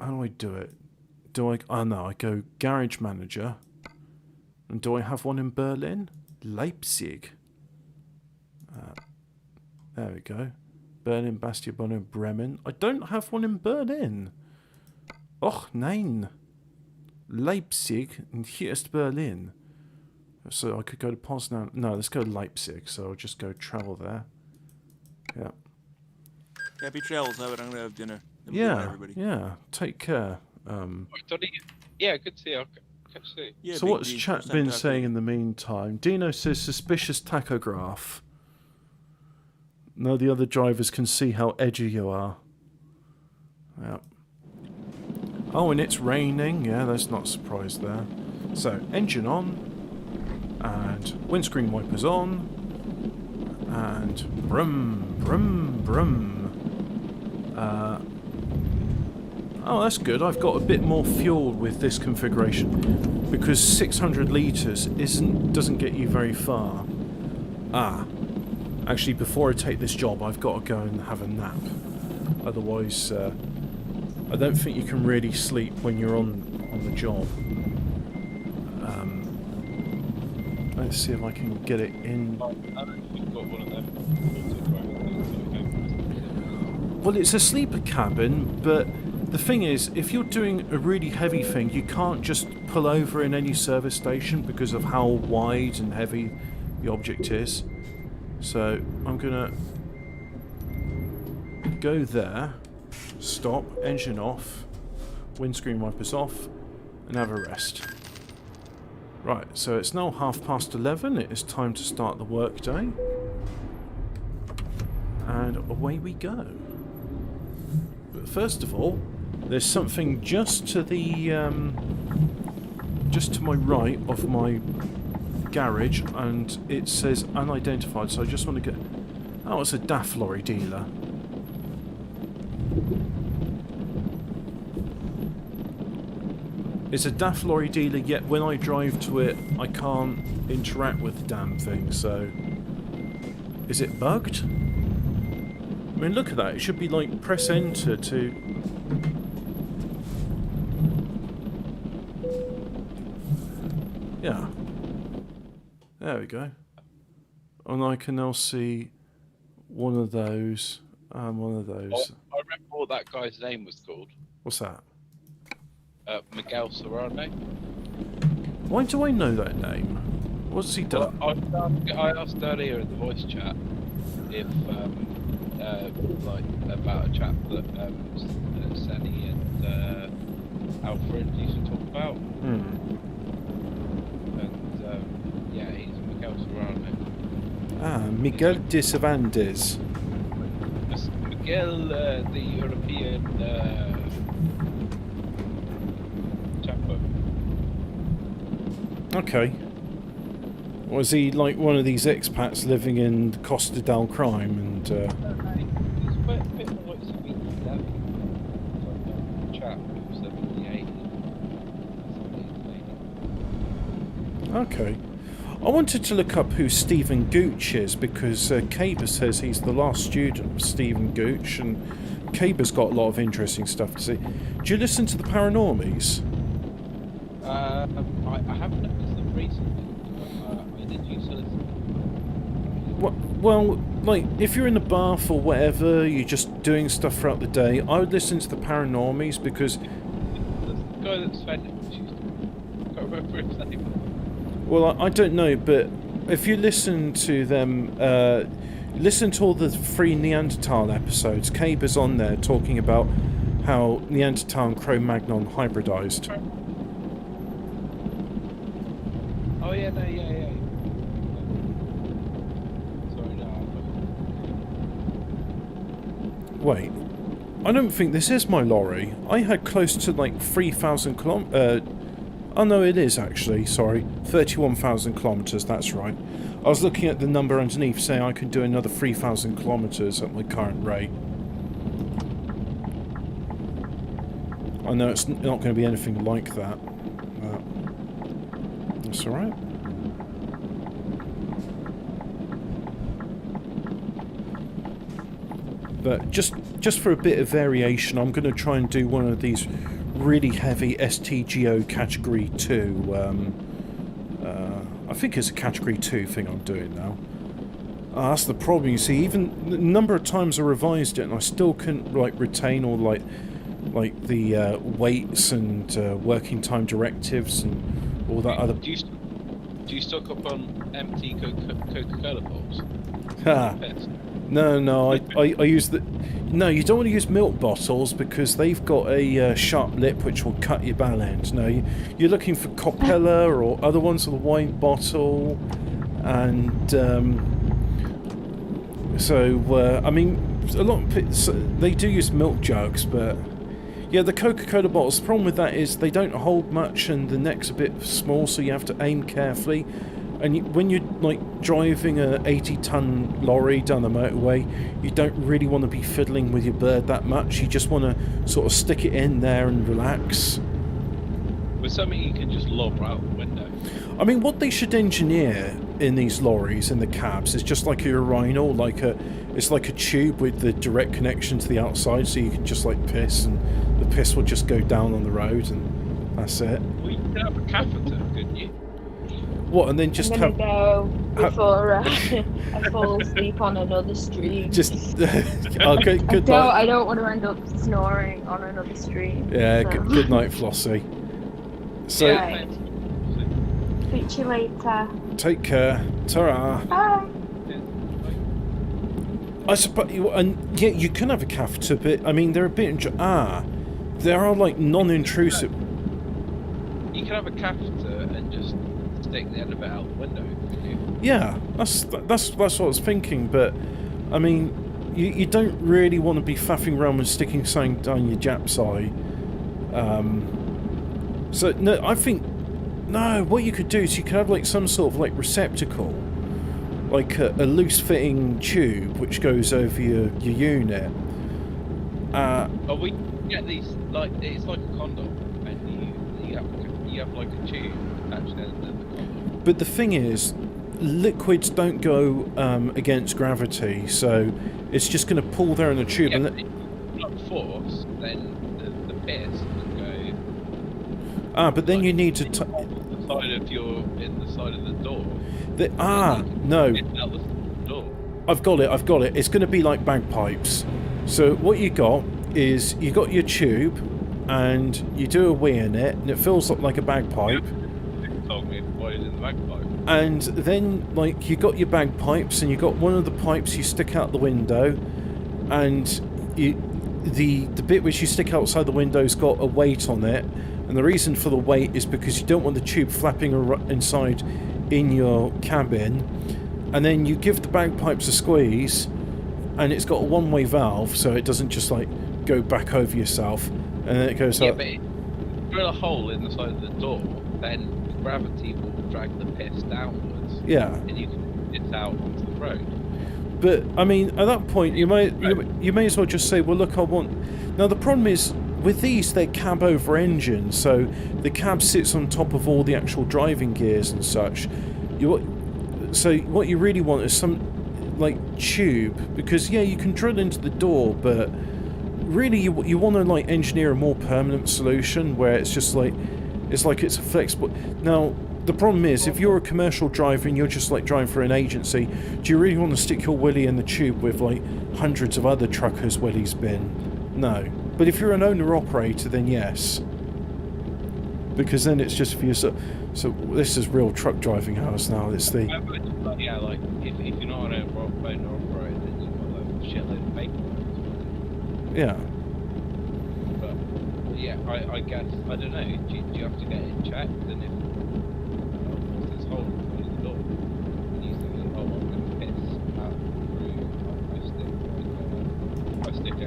how do I do it? Oh no, I go garage manager. And do I have one in Berlin? Leipzig. There we go. Berlin, Bastia, Bonn, Bremen. I don't have one in Berlin. Och nein. Leipzig and hier ist Berlin. So I could go to Poznan. No, let's go to Leipzig. So I'll just go travel there. Yeah.
Happy travels. Have a good dinner.
Have a good one,
Yeah,
everybody.
yeah. Take care.
Yeah, good to see you. I'll catch you soon.
Yeah,
So
Big
what's
D,
chat
first time
been
talking to
saying
you.
in the meantime? Dino says suspicious tachograph. Now the other drivers can see how edgy you are. Yeah. Oh, and it's raining. Yeah, there's not a surprise there. So, engine on. And windscreen wipers on. And brum, brum, brum. Oh, that's good. I've got a bit more fuel with this configuration because 600 litres doesn't get you very far. Actually, before I take this job, I've got to go and have a nap. Otherwise, I don't think you can really sleep when you're on the job. Let's see if I can get it in.
We've got one of them.
Well, it's a sleeper cabin, but the thing is, if you're doing a really heavy thing, you can't just pull over in any service station because of how wide and heavy the object is. So I'm gonna go there, stop, engine off, windscreen wipers off, and have a rest. Right, so it's now 11:30. It is time to start the workday. And away we go. But first of all, there's something just to my right of my garage, and it says unidentified, so I just want to get... Oh, it's a daft lorry dealer. It's a daft lorry dealer, yet when I drive to it, I can't interact with the damn thing, so... Is it bugged? I mean, look at that. It should be like, press enter to... Yeah. There we go. And I can now see one of those. One of those.
I remember what that guy's name was called.
What's that?
Miguel Serrano.
Why do I know that name? What's he done?
I asked earlier in the voice chat if, like, about a chap that Sally and Alfred used to talk about. And, yeah, he's Miguel Serrano.
Miguel de Cervantes.
Miguel, the European chapo.
Okay. Was he like one of these expats living in Costa del Crime and...
He's a bit more like something that chap who's 78.
Okay. I wanted to look up who Stephen Gooch is because Caber says he's the last student of Stephen Gooch, and Caber's got a lot of interesting stuff to see. Do you listen to the Paranormies?
I haven't listened to them recently. I did used to listen.
Well, like, if you're in the bath or whatever, you're just doing stuff throughout the day, I would listen to the Paranormies because...
The guy that's offended me, I can't remember his name.
Well, I don't know, but if you listen to them, listen to all the 3 Neanderthal episodes. Caber's on there talking about how Neanderthal and Cro-Magnon hybridized.
Oh yeah, no, yeah. Sorry, no.
Wait, I don't think this is my lorry. I had close to like 3,000 kilometers. Oh no, it is actually, sorry. 31,000 kilometres, that's right. I was looking at the number underneath saying I could do another 3,000 kilometres at my current rate. I know it's not going to be anything like that. But that's alright. But just for a bit of variation, I'm going to try and do one of these really heavy STGO Category 2. I think it's a Category 2 thing I'm doing now. That's the problem, you see. Even the number of times I revised it and I still couldn't like retain all like the weights and working time directives and all that other...
Do you stock up on empty Coca-Cola pots?
Ha!
Yes.
No, I use the... No, you don't want to use milk bottles because they've got a sharp lip which will cut your bell end. No, you're looking for Copella or other ones with a wine bottle. And I mean, a lot of they do use milk jugs, but yeah, the Coca-Cola bottles. The problem with that is they don't hold much, and the neck's a bit small, so you have to aim carefully. And when you're like driving a 80-ton lorry down the motorway, you don't really want to be fiddling with your bird that much. You just want to sort of stick it in there and relax.
With something you can just lob out the window.
I mean, what they should engineer in these lorries, in the cabs, is just like a urinal, it's like a tube with the direct connection to the outside, so you can just like piss, and the piss will just go down on the road, and that's it.
Well, you could have a catheter, couldn't you?
What, and then just
I'm gonna go before I fall asleep on another stream.
Just okay, good night.
I don't want to end up snoring on another stream.
Yeah,
so.
good night, Flossie. So,
Right. Speak to you later.
take care. Ta-ra.
Bye.
I suppose, and yeah, you can have a catheter, but I mean, they're a bit. There are like non-intrusive.
You can have a catheter and just stick the end of it out the window.
Yeah, that's what I was thinking, but I mean, you don't really want to be faffing around and sticking something down your Jap's eye. So no, I think no. What you could do is you could have like some sort of like receptacle, like a loose-fitting tube which goes over your unit.
Oh, we get these like it's like a condom, and you have like a tube attached to the end of the condom.
But the thing is, liquids don't go against gravity, so it's just going to pull there in the tube.
Yeah,
And
but if you apply force, then the piss will go.
but then
like,
you need to.
in the side of the door.
No.
It's out the door.
I've got it. It's going to be like bagpipes. So what you got is you got your tube, and you do a wee in it, and it fills up like a bagpipe.
You told me what is in the bagpipe.
And then, like, you got your bagpipes, and you got one of the pipes you stick out the window, and the bit which you stick outside the window's got a weight on it, and the reason for the weight is because you don't want the tube flapping inside in your cabin. And then you give the bagpipes a squeeze, and it's got a one-way valve, so it doesn't just like go back over yourself, and then it goes up.
But if you drill a hole in the side of the door, then the gravity will drag the piss downwards.
Yeah.
And you can get out onto the road.
But I mean, at that point, you may as well just say, well, look, I want. Now the problem is with these, they're cab over engine, so the cab sits on top of all the actual driving gears and such. So what you really want is some like tube, because yeah, you can drill into the door, but really you want to like engineer a more permanent solution where it's just like it's a flexible. Now the problem is, if you're a commercial driver and you're just like driving for an agency, do you really want to stick your willy in the tube with like hundreds of other truckers' willies been? No. But if you're an owner-operator, then yes. Because then it's just for yourself. So this is real truck driving hours now. It's the...
Yeah, like, if you're not an owner-operator, then you've got like a shitload of paperwork.
Yeah.
But, yeah, I guess, I don't know, do you have to get it checked? And if there's a hole in the door, and you think, oh, I'm going to piss out through, I stick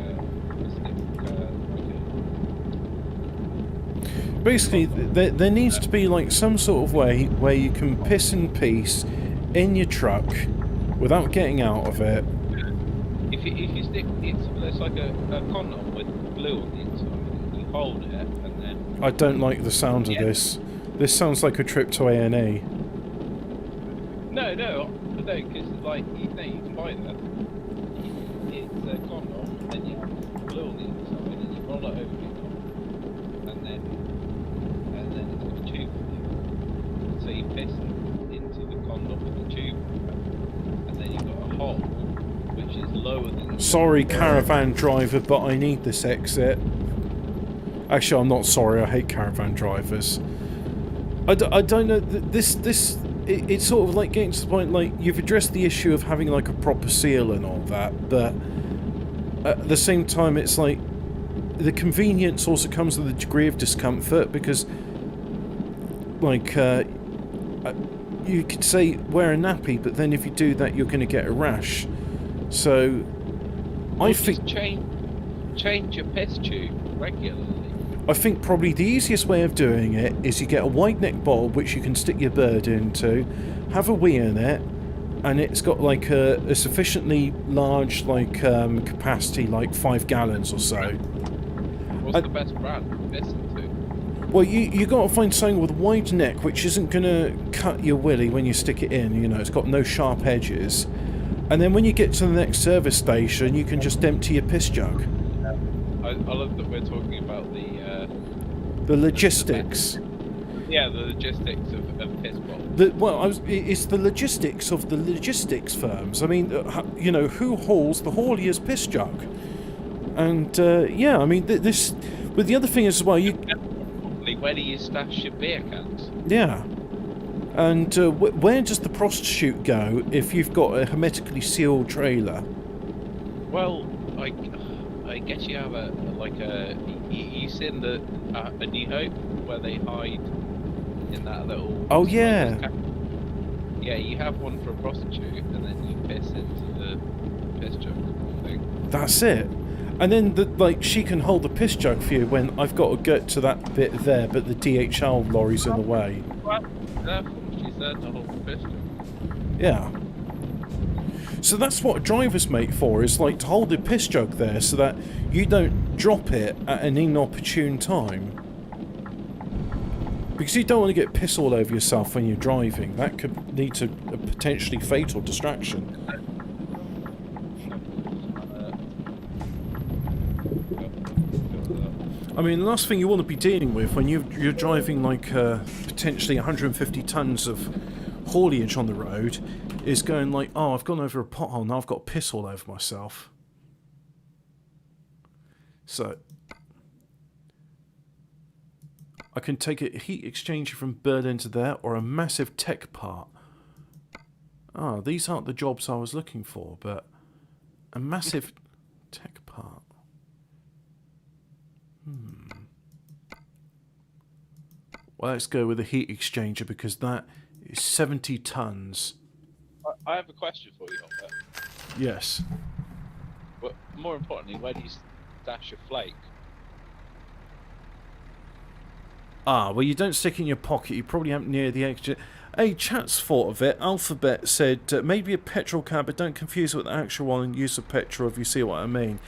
Basically, there needs to be like some sort of way where you can piss in peace in your truck without getting out of it.
If you stick it, there's like a condom with glue on the inside. You hold it, and then.
I don't like the sound of this. This sounds like a trip to A&E.
No, because like you can buy that. It's a condom, and you have glue on the inside, and you roll it over your condom, and then it's got a tube. So you piss into the condom with the tube, and then you've got a hole which is lower than.
Sorry, caravan driver, but I need this exit. Actually, I'm not sorry. I hate caravan drivers. I don't know. This it's sort of like getting to the point, like, you've addressed the issue of having like a proper seal and all that, but at the same time, it's like the convenience also comes with a degree of discomfort because, like, you could say wear a nappy, but then if you do that, you're going to get a rash. So, I think
change your piss tube regularly.
I think probably the easiest way of doing it is you get a wide neck bowl which you can stick your bird into, have a wee in it, and it's got like a sufficiently large like capacity, like 5 gallons or so.
What's the best brand to piss into?
Well, you got to find something with a wide neck which isn't going to cut your willy when you stick it in. You know, it's got no sharp edges. And then when you get to the next service station, you can just empty your piss jug.
I love that we're talking about
The logistics.
Yeah, the logistics of piss bottles.
It's the logistics of the logistics firms. I mean, you know, who hauls the hauliest piss jug? And, yeah, I mean, this... But the other thing is, well, you...
Where do you stash your beer cans?
Yeah. And where does the prostitute go if you've got a hermetically sealed trailer?
Well, I guess you have you seen the A New Hope where they hide in that little.
Oh yeah.
Yeah, you have one for a prostitute, and then you piss into the piss jug thing.
That's it. And then she can hold the piss jug for you when I've got to get to that bit there, but the DHL lorry's in the way.
Well, she's there to hold the piss jug.
Yeah. So that's what a driver's mate for, is like to hold the piss jug there so that you don't drop it at an inopportune time. Because you don't want to get piss all over yourself when you're driving. That could lead to a potentially fatal distraction. I mean, the last thing you want to be dealing with when you're driving like potentially 150 tons of haulage on the road is going like, oh, I've gone over a pothole, now I've got piss all over myself. So, I can take a heat exchanger from Berlin to there, or a massive tech part. Ah, these aren't the jobs I was looking for, but a massive tech part. Well, let's go with a heat exchanger because that is 70 tons.
I have a question for you on that.
Yes.
But more importantly, where do you stash your flake?
Ah, well, you don't stick it in your pocket. You probably have it near the extra. Hey, chat's thought of it. Alphabet said maybe a petrol can, but don't confuse it with the actual one and use of petrol, if you see what I mean.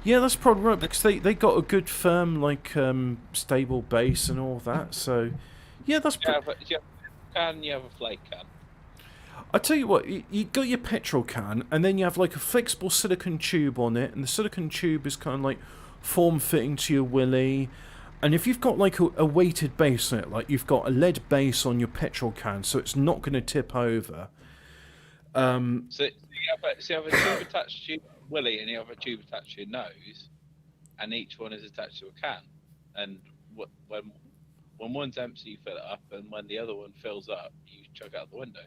Yeah, that's probably right, because they got a good firm, like, stable base and all that, so... Yeah, that's pretty...
You have a can, you have a flake can.
I tell you what, you got your petrol can, and then you have, like, a flexible silicone tube on it, and the silicone tube is kind of, like, form-fitting to your willy. And if you've got, like, a weighted base on it, like, you've got a lead base on your petrol can, so it's not going to tip over.
So you have a tube attached to your willy, and you have a tube attached to your nose, and each one is attached to a can. And when one's empty, you fill it up, and when the other one fills up, you chuck out the window.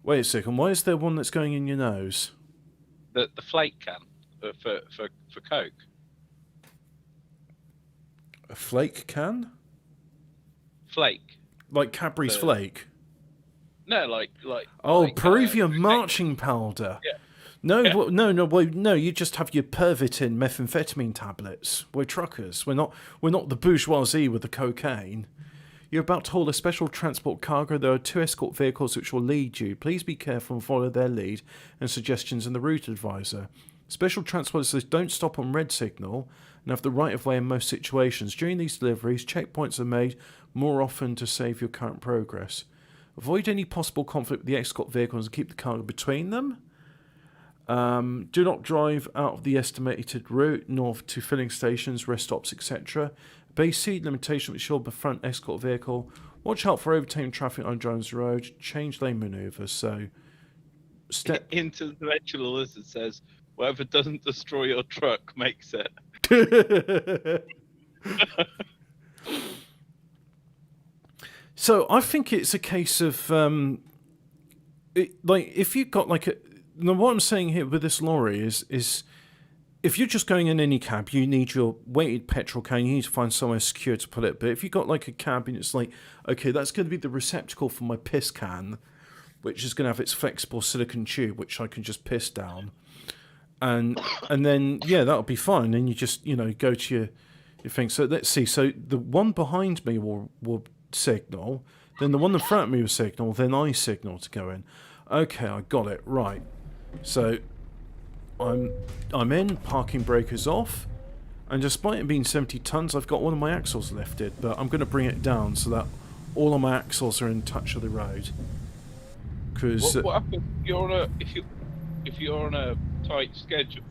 Wait a second, why is there one that's going in your nose?
The flake can for Coke.
A flake can?
Flake.
Like Cadbury's flake?
No, like.
Oh,
like,
Peruvian marching powder.
Yeah.
No, yeah. No. You just have your Pervitin methamphetamine tablets. We're truckers. We're not the bourgeoisie with the cocaine. You're about to haul a special transport cargo. There are 2 escort vehicles which will lead you. Please be careful and follow their lead and suggestions in the route advisor. Special transporters don't stop on red signal and have the right of way in most situations. During these deliveries, checkpoints are made more often to save your current progress. Avoid any possible conflict with the escort vehicles and keep the cargo between them. Do not drive out of the estimated route, nor to filling stations, rest stops, etc. Obey speed limitation which should the front escort vehicle. Watch out for overtaking traffic on Jones Road. Change lane manoeuvres. So,
Intellectual lizard says, "Whatever doesn't destroy your truck makes it."
So I think it's a case of like if you've got like a. Now what I'm saying here with this lorry is if you're just going in any cab, you need your weighted petrol can. You need to find somewhere secure to put it. But if you've got like a cab and it's like, okay, that's going to be the receptacle for my piss can, which is going to have its flexible silicone tube, which I can just piss down, and then yeah, that'll be fine. And you just go to your thing. So let's see. So the one behind me will signal, then the one in front of me will signal, then I signal to go in. Okay, I got it right. So I'm in, parking brake is off, and despite it being 70 tons, I've got one of my axles lifted, but I'm going to bring it down so that all of my axles are in touch of the road. Because
what happens if you're on a tight schedule?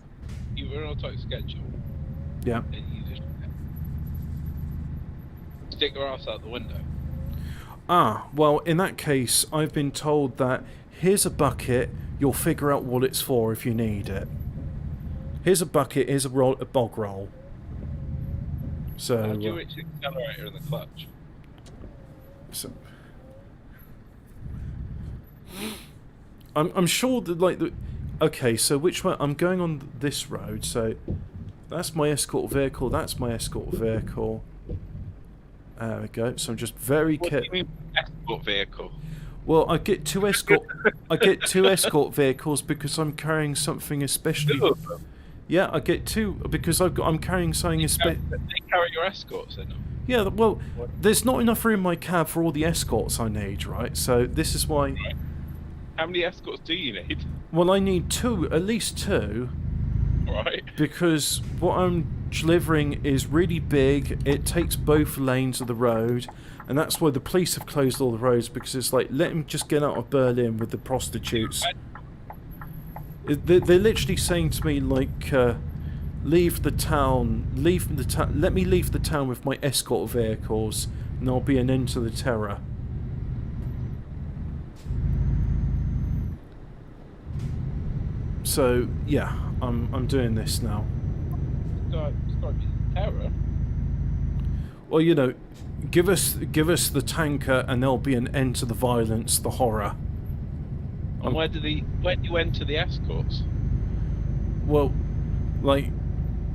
You're on a tight schedule.
Yeah.
And you just stick your ass out the window.
Ah, well, in that case, I've been told that here's a bucket, you'll figure out what it's for if you need it. Here's a bucket, here's a bog roll. So...
How do you reach the accelerator and the clutch?
So... I'm sure that, like, okay, so which one... I'm going on this road, so... That's my escort vehicle, that's my escort vehicle. There we go, so I'm just very careful.
What do you mean, escort vehicle?
Well, I get two escort vehicles because I'm carrying something especially. Yeah, I get two because I'm carrying something especially.
They carry your escorts in them.
Yeah, well, there's not enough room in my cab for all the escorts I need, right? So this is why.
Right. How many escorts do you need?
Well, I need two, at least two.
Right.
Because what I'm delivering is really big. It takes both lanes of the road. And that's why the police have closed all the roads, because it's like, let him just get out of Berlin with the prostitutes. They're literally saying to me, like, leave the town, let me leave the town with my escort vehicles, and there'll be an end to the terror. So, yeah, I'm doing this now.
It's got to be terror.
Well, give us the tanker, and there'll be an end to the violence, the horror.
And where do you enter the escorts?
Well, like,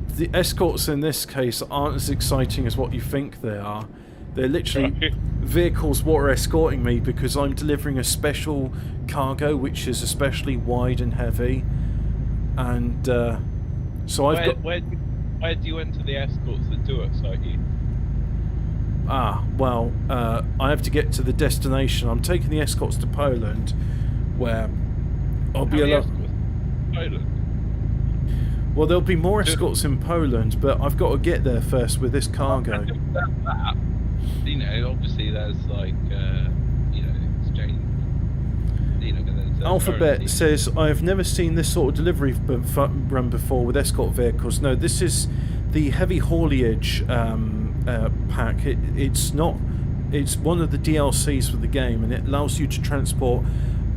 the escorts in this case aren't as exciting as what you think they are. They're literally vehicles what are escorting me because I'm delivering a special cargo which is especially wide and heavy. And so I've got...
Where do you enter the escorts that do excite you?
Ah, well, I have to get to the destination. I'm taking the escorts to Poland, where I'll be allowed...
Poland?
Well, there'll be more escorts in Poland, but I've got to get there first with this cargo.
Obviously there's like, exchange.
Alphabet says, I have never seen this sort of delivery run before with escort vehicles. No, this is the heavy haulage pack. It's one of the DLCs for the game, and it allows you to transport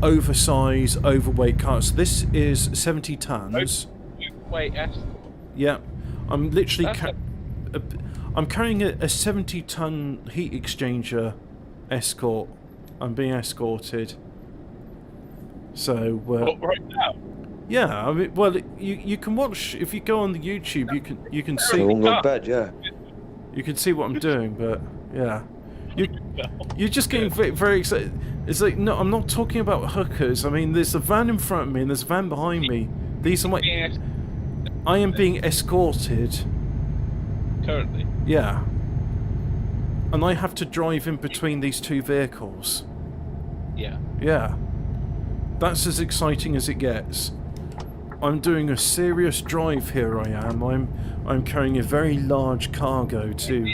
oversized, overweight cars. This is 70 tons.
Overweight escort?
Yeah. I'm literally... I'm carrying a 70-ton heat exchanger escort. I'm being escorted. So...
right now?
Yeah, I mean, well, you can watch... If you go on the YouTube, you can see...
All not bad, yeah.
You can see what I'm doing, but... Yeah. You're just getting very, very excited. It's like, no, I'm not talking about hookers. I mean, there's a van in front of me and there's a van behind me. These are my... I am being escorted.
Currently?
Yeah. And I have to drive in between these two vehicles.
Yeah.
Yeah. That's as exciting as it gets. I'm doing a serious drive here, I am. I'm carrying a very large cargo too.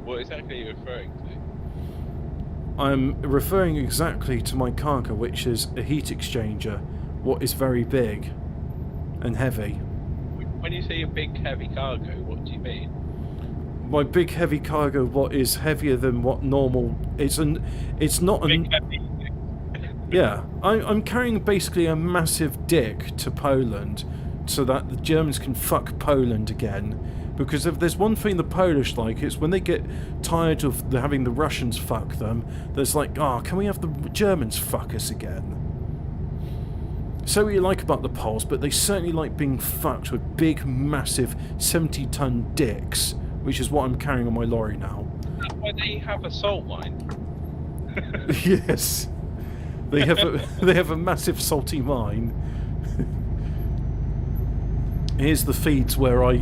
What exactly are you referring to?
I'm referring exactly to my cargo, which is a heat exchanger, what is very big and heavy.
When you say a big heavy cargo, what do you mean?
My big heavy cargo, what is heavier than what normal? It's not
Big heavy.
Yeah, I'm carrying basically a massive dick to Poland, so that the Germans can fuck Poland again, Because if there's one thing the Polish like, it's when they get tired of having the Russians fuck them, there's like, oh, can we have the Germans fuck us again? So what you like about the Poles, but they certainly like being fucked with big, massive 70-ton dicks, which is what I'm carrying on my lorry now.
That's why they have a salt mine.
Yes. They have a massive salty mine. Here's the feeds where I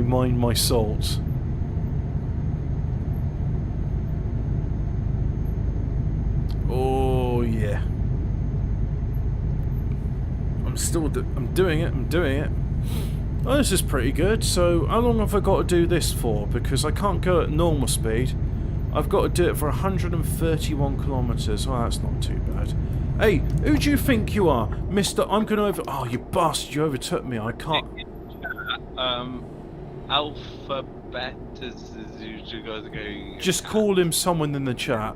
mine my salt. Oh yeah. I'm doing it. Oh, this is pretty good. So how long have I got to do this for? Because I can't go at normal speed. I've got to do it for 131 kilometers. Oh, that's not too bad. Hey, who do you think you are, Mister? I'm gonna over. Oh, you bastard! You overtook me. I can't.
Alphabet as you guys are going.
Just call him someone in the chat.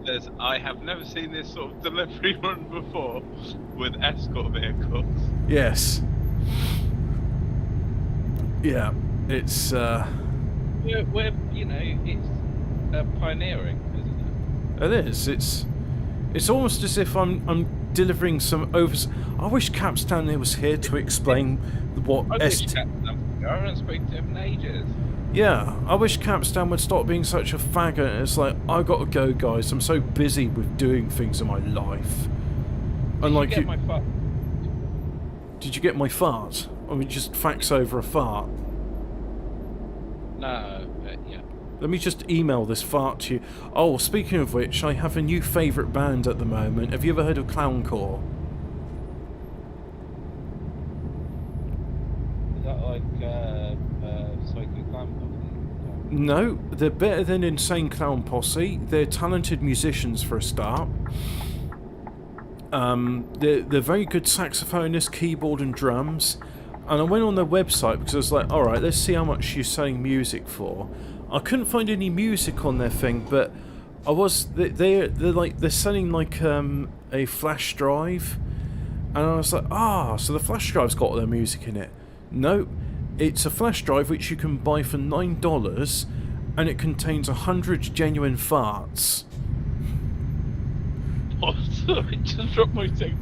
Says, I have never seen this sort of delivery run before with escort vehicles.
Yes. Yeah, it's.
We're you know, it's pioneering, isn't it?
It is. It's almost as if I'm delivering some overs. I wish Cap Stanley was here to explain what
I haven't spoken to him in ages.
Yeah, I wish Capstan would stop being such a faggot. It's like, I gotta go, guys. I'm so busy with doing things in my life. Unlike you.
My fart?
Did you get my fart? Or we just fax over a fart?
No, yeah.
Let me just email this fart to you. Oh, speaking of which, I have a new favourite band at the moment. Have you ever heard of Clowncore?
Is that like Psycho Clown?
No, they're better than Insane Clown Posse. They're talented musicians for a start. They're very good saxophonists, keyboard and drums. And I went on their website because I was like, alright, let's see how much you're selling music for. I couldn't find any music on their thing, but they're selling like a flash drive. And I was like, so the flash drive's got all their music in it. No, it's a flash drive which you can buy for $9 and it contains 100 genuine farts.
Oh, sorry, just dropped my thing.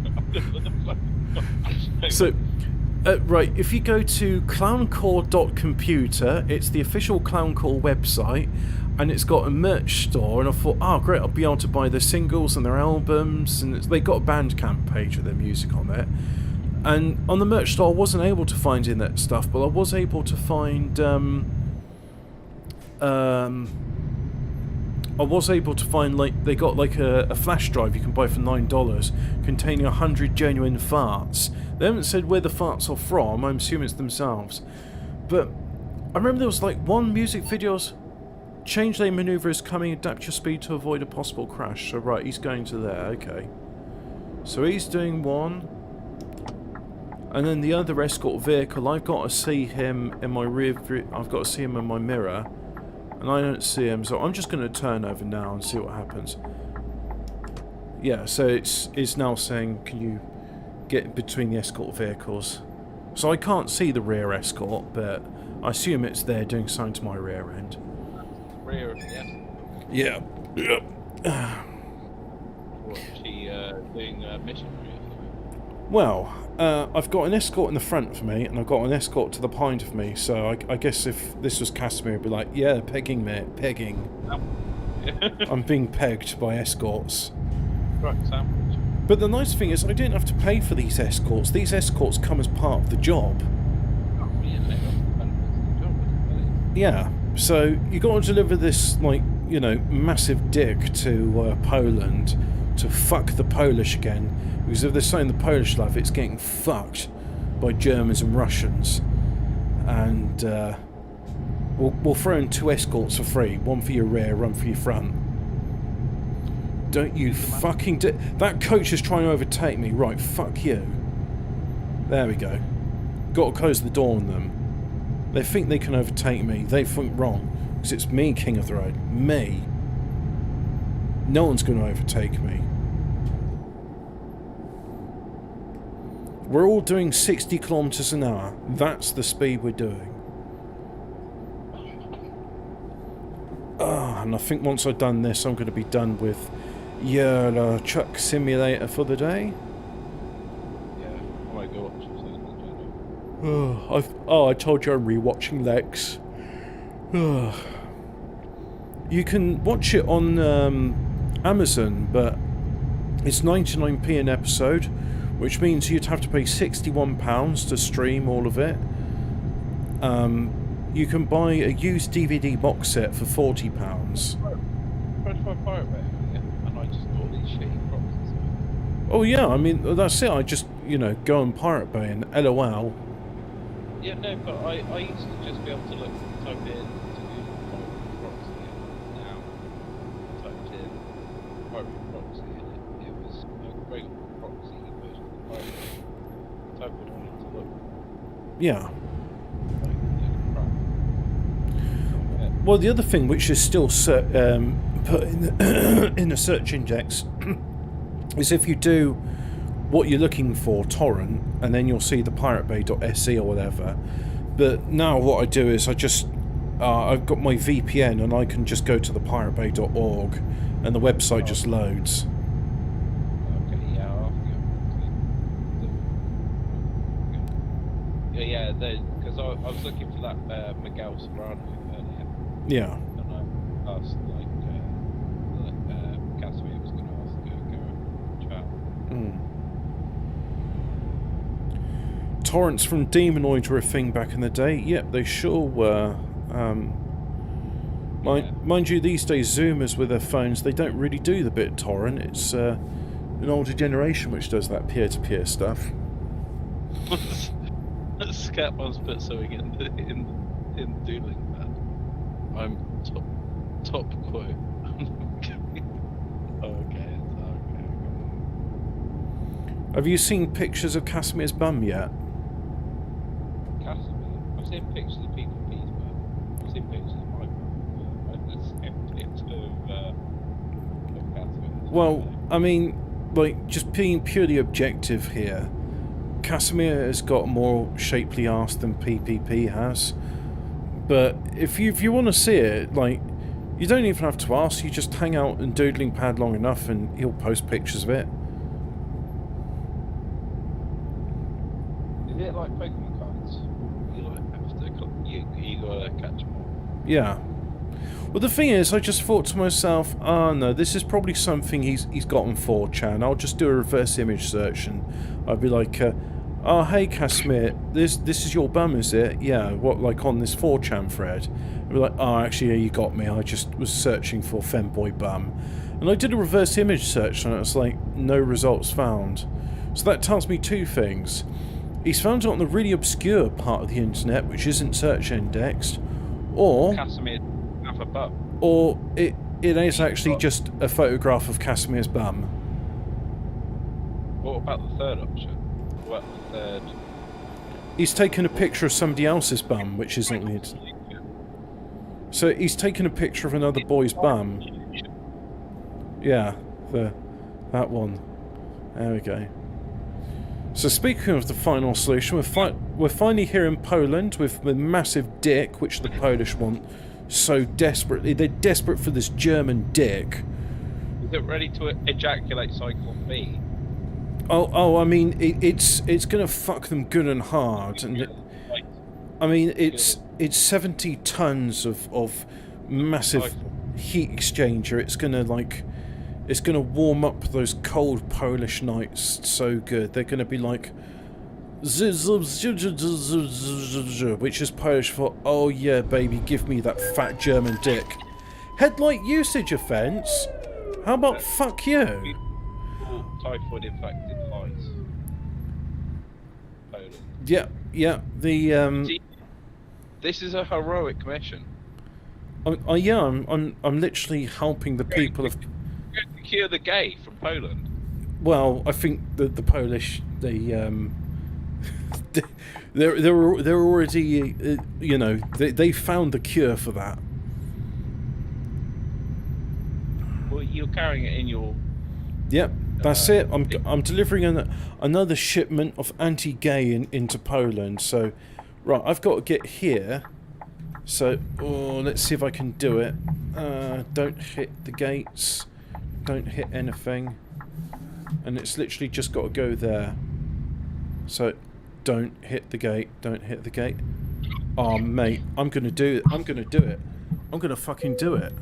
So, right, if you go to clowncore.computer, it's the official Clowncore website, and it's got a merch store, and I thought, oh great, I'll be able to buy their singles and their albums, and they got a Bandcamp page with their music on it. And on the merch store I wasn't able to find in that stuff, but I was able to find like they got like a flash drive you can buy for $9 containing 100 genuine farts. They haven't said where the farts are from. I'm assuming it's themselves. But I remember there was like one music video's change lane maneuvers coming, adapt your speed to avoid a possible crash. So right, he's going to there, okay. So he's doing one. And then the other escort vehicle, I've got to see him in my rear view, I've got to see him in my mirror. And I don't see him, so I'm just going to turn over now and see what happens. Yeah, so it's now saying, can you get between the escort vehicles? So I can't see the rear escort, but I assume it's there doing something to my rear end.
Rear, yes.
Yeah.
What, she doing a mission for you or something?
Well, I've got an escort in the front of me, and I've got an escort to the behind of me, so I guess if this was Casimir, it'd be like, yeah, pegging, mate, pegging. I'm being pegged by escorts.
Right, sandwich.
But the nice thing is, I didn't have to pay for these escorts. These escorts come as part of the job.
Oh, really? That's the benefits of the job, isn't it?
Yeah, so you got to deliver this, like, you know, massive dick to Poland to fuck the Polish again. Because if they're saying the Polish love, it's getting fucked by Germans and Russians. And we'll throw in 2 escorts for free. One for your rear, one for your front. Don't you fucking that coach is trying to overtake me. Right, fuck you. There we go. Got to close the door on them. They think they can overtake me. They think wrong. Because it's me, king of the road. Me. No one's going to overtake me. We're all doing 60 kilometers an hour. That's the speed we're doing. And I think once I've done this, I'm going to be done with Euro Truck Simulator for the day.
Yeah, I might go watch it.
I told you I'm rewatching Lex. You can watch it on Amazon, but it's 99p an episode, which means you'd have to pay £61 to stream all of it. You can buy a used DVD box set for £40.
Tried to find Pirate Bay earlier, and I just got all these shitty proxies.
Oh yeah, I mean, that's it. I just, go on Pirate Bay and LOL.
Yeah, no, but I used to just be able to type in to Pirate proxy, and now I typed in Pirate proxy, and it was a regular proxy version of Pirate Bay. Type what I wanted to look
Yeah.
like, crap. Yeah.
Well, the other thing which is still put in a search index is if you do what you're looking for, torrent, and then you'll see the piratebay.se or whatever. But now what I do is I just I've got my VPN and I can just go to the piratebay.org and the website just loads.
Okay, yeah, I'll have to go. Yeah, because I was looking for that Miguel Serrano earlier.
Yeah.
And I asked, Casimir was going to ask go chat.
Torrents from Demonoid were a thing back in the day. Yep, they sure were. Mind you, these days Zoomers with their phones, they don't really do the BitTorrent. It's an older generation which does that peer-to-peer stuff.
Scat once put something in doodling pad. I'm top quote. Okay.
Have you seen pictures of Casimir's bum yet?
Casimir? I've seen pictures of people P's bum. I've seen pictures of my bum. I've seen pictures of Casimir.
Well, I mean, just being purely objective here, Casimir has got a more shapely arse than PPP has. But if you want to see it, you don't even have to ask, you just hang out in doodling pad long enough and he'll post pictures of it.
Is it like Pokemon cards? You gotta catch them all.
Yeah. Well, the thing is, I just thought to myself, no, this is probably something he's got on 4chan. I'll just do a reverse image search and I'll be like, oh, hey, Casimir, this is your bum, is it? Yeah, what, on this 4chan thread? I'll be like, oh, actually, yeah, you got me. I just was searching for femboy bum. And I did a reverse image search and it was like, no results found. So that tells me two things. He's found it on the really obscure part of the internet, which isn't search indexed, or
Casimir have a bum.
Or it is actually just a photograph of Casimir's bum.
What about the third option? What the third?
He's taken a picture of somebody else's bum, which isn't it. So he's taken a picture of another boy's bum. Yeah, that one. There we go. So speaking of the final solution, we're finally here in Poland with the massive dick, which the Polish want so desperately. They're desperate for this German dick.
Is it ready to ejaculate Cyclone B?
Oh, I mean, it's gonna fuck them good and hard, and it's 70 tons of massive heat exchanger. It's gonna warm up those cold Polish nights so good. They're gonna be like, which is Polish for, oh yeah, baby, give me that fat German dick. Headlight usage offence? How about fuck you?
Typhoid infected flies. Poland.
Yeah,
This is a heroic mission.
I'm literally helping the people of.
You're going to cure the gay from Poland.
Well, I think the Polish they're already they found the cure for that.
Well, you're carrying it in your.
Yep, that's it. I'm delivering another shipment of anti-gay into Poland. So, right, I've got to get here. So, let's see if I can do it. Don't hit the gates. Don't hit anything. And it's literally just got to go there. So, don't hit the gate. Don't hit the gate. Oh, mate, I'm gonna do it. I'm gonna do it. I'm gonna fucking do it.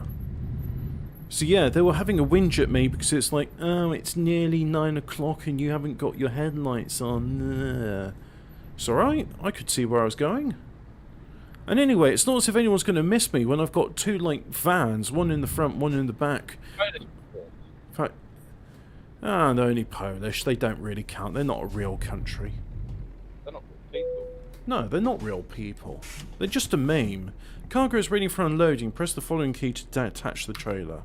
So yeah, they were having a whinge at me because it's like, oh, it's nearly 9 o'clock and you haven't got your headlights on. It's alright, I could see where I was going. And anyway, it's not as if anyone's going to miss me when I've got two, like, vans, one in the front, one in the back. In fact, they're only Polish, they don't really count, they're not a real country.
They're not real people.
No, they're not real people. They're just a meme. Cargo is ready for unloading. Press the following key to attach the trailer.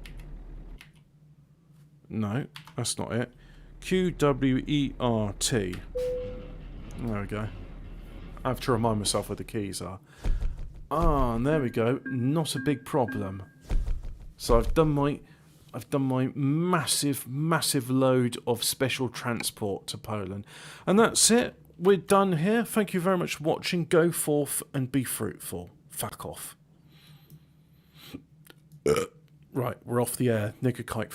No, that's not it. QWERT. There we go. I have to remind myself where the keys are. Ah, and there we go. Not a big problem. So I've done my massive load of special transport to Poland. And that's it. We're done here. Thank you very much for watching. Go forth and be fruitful. Fuck off. Right, we're off the air. Nigger kike.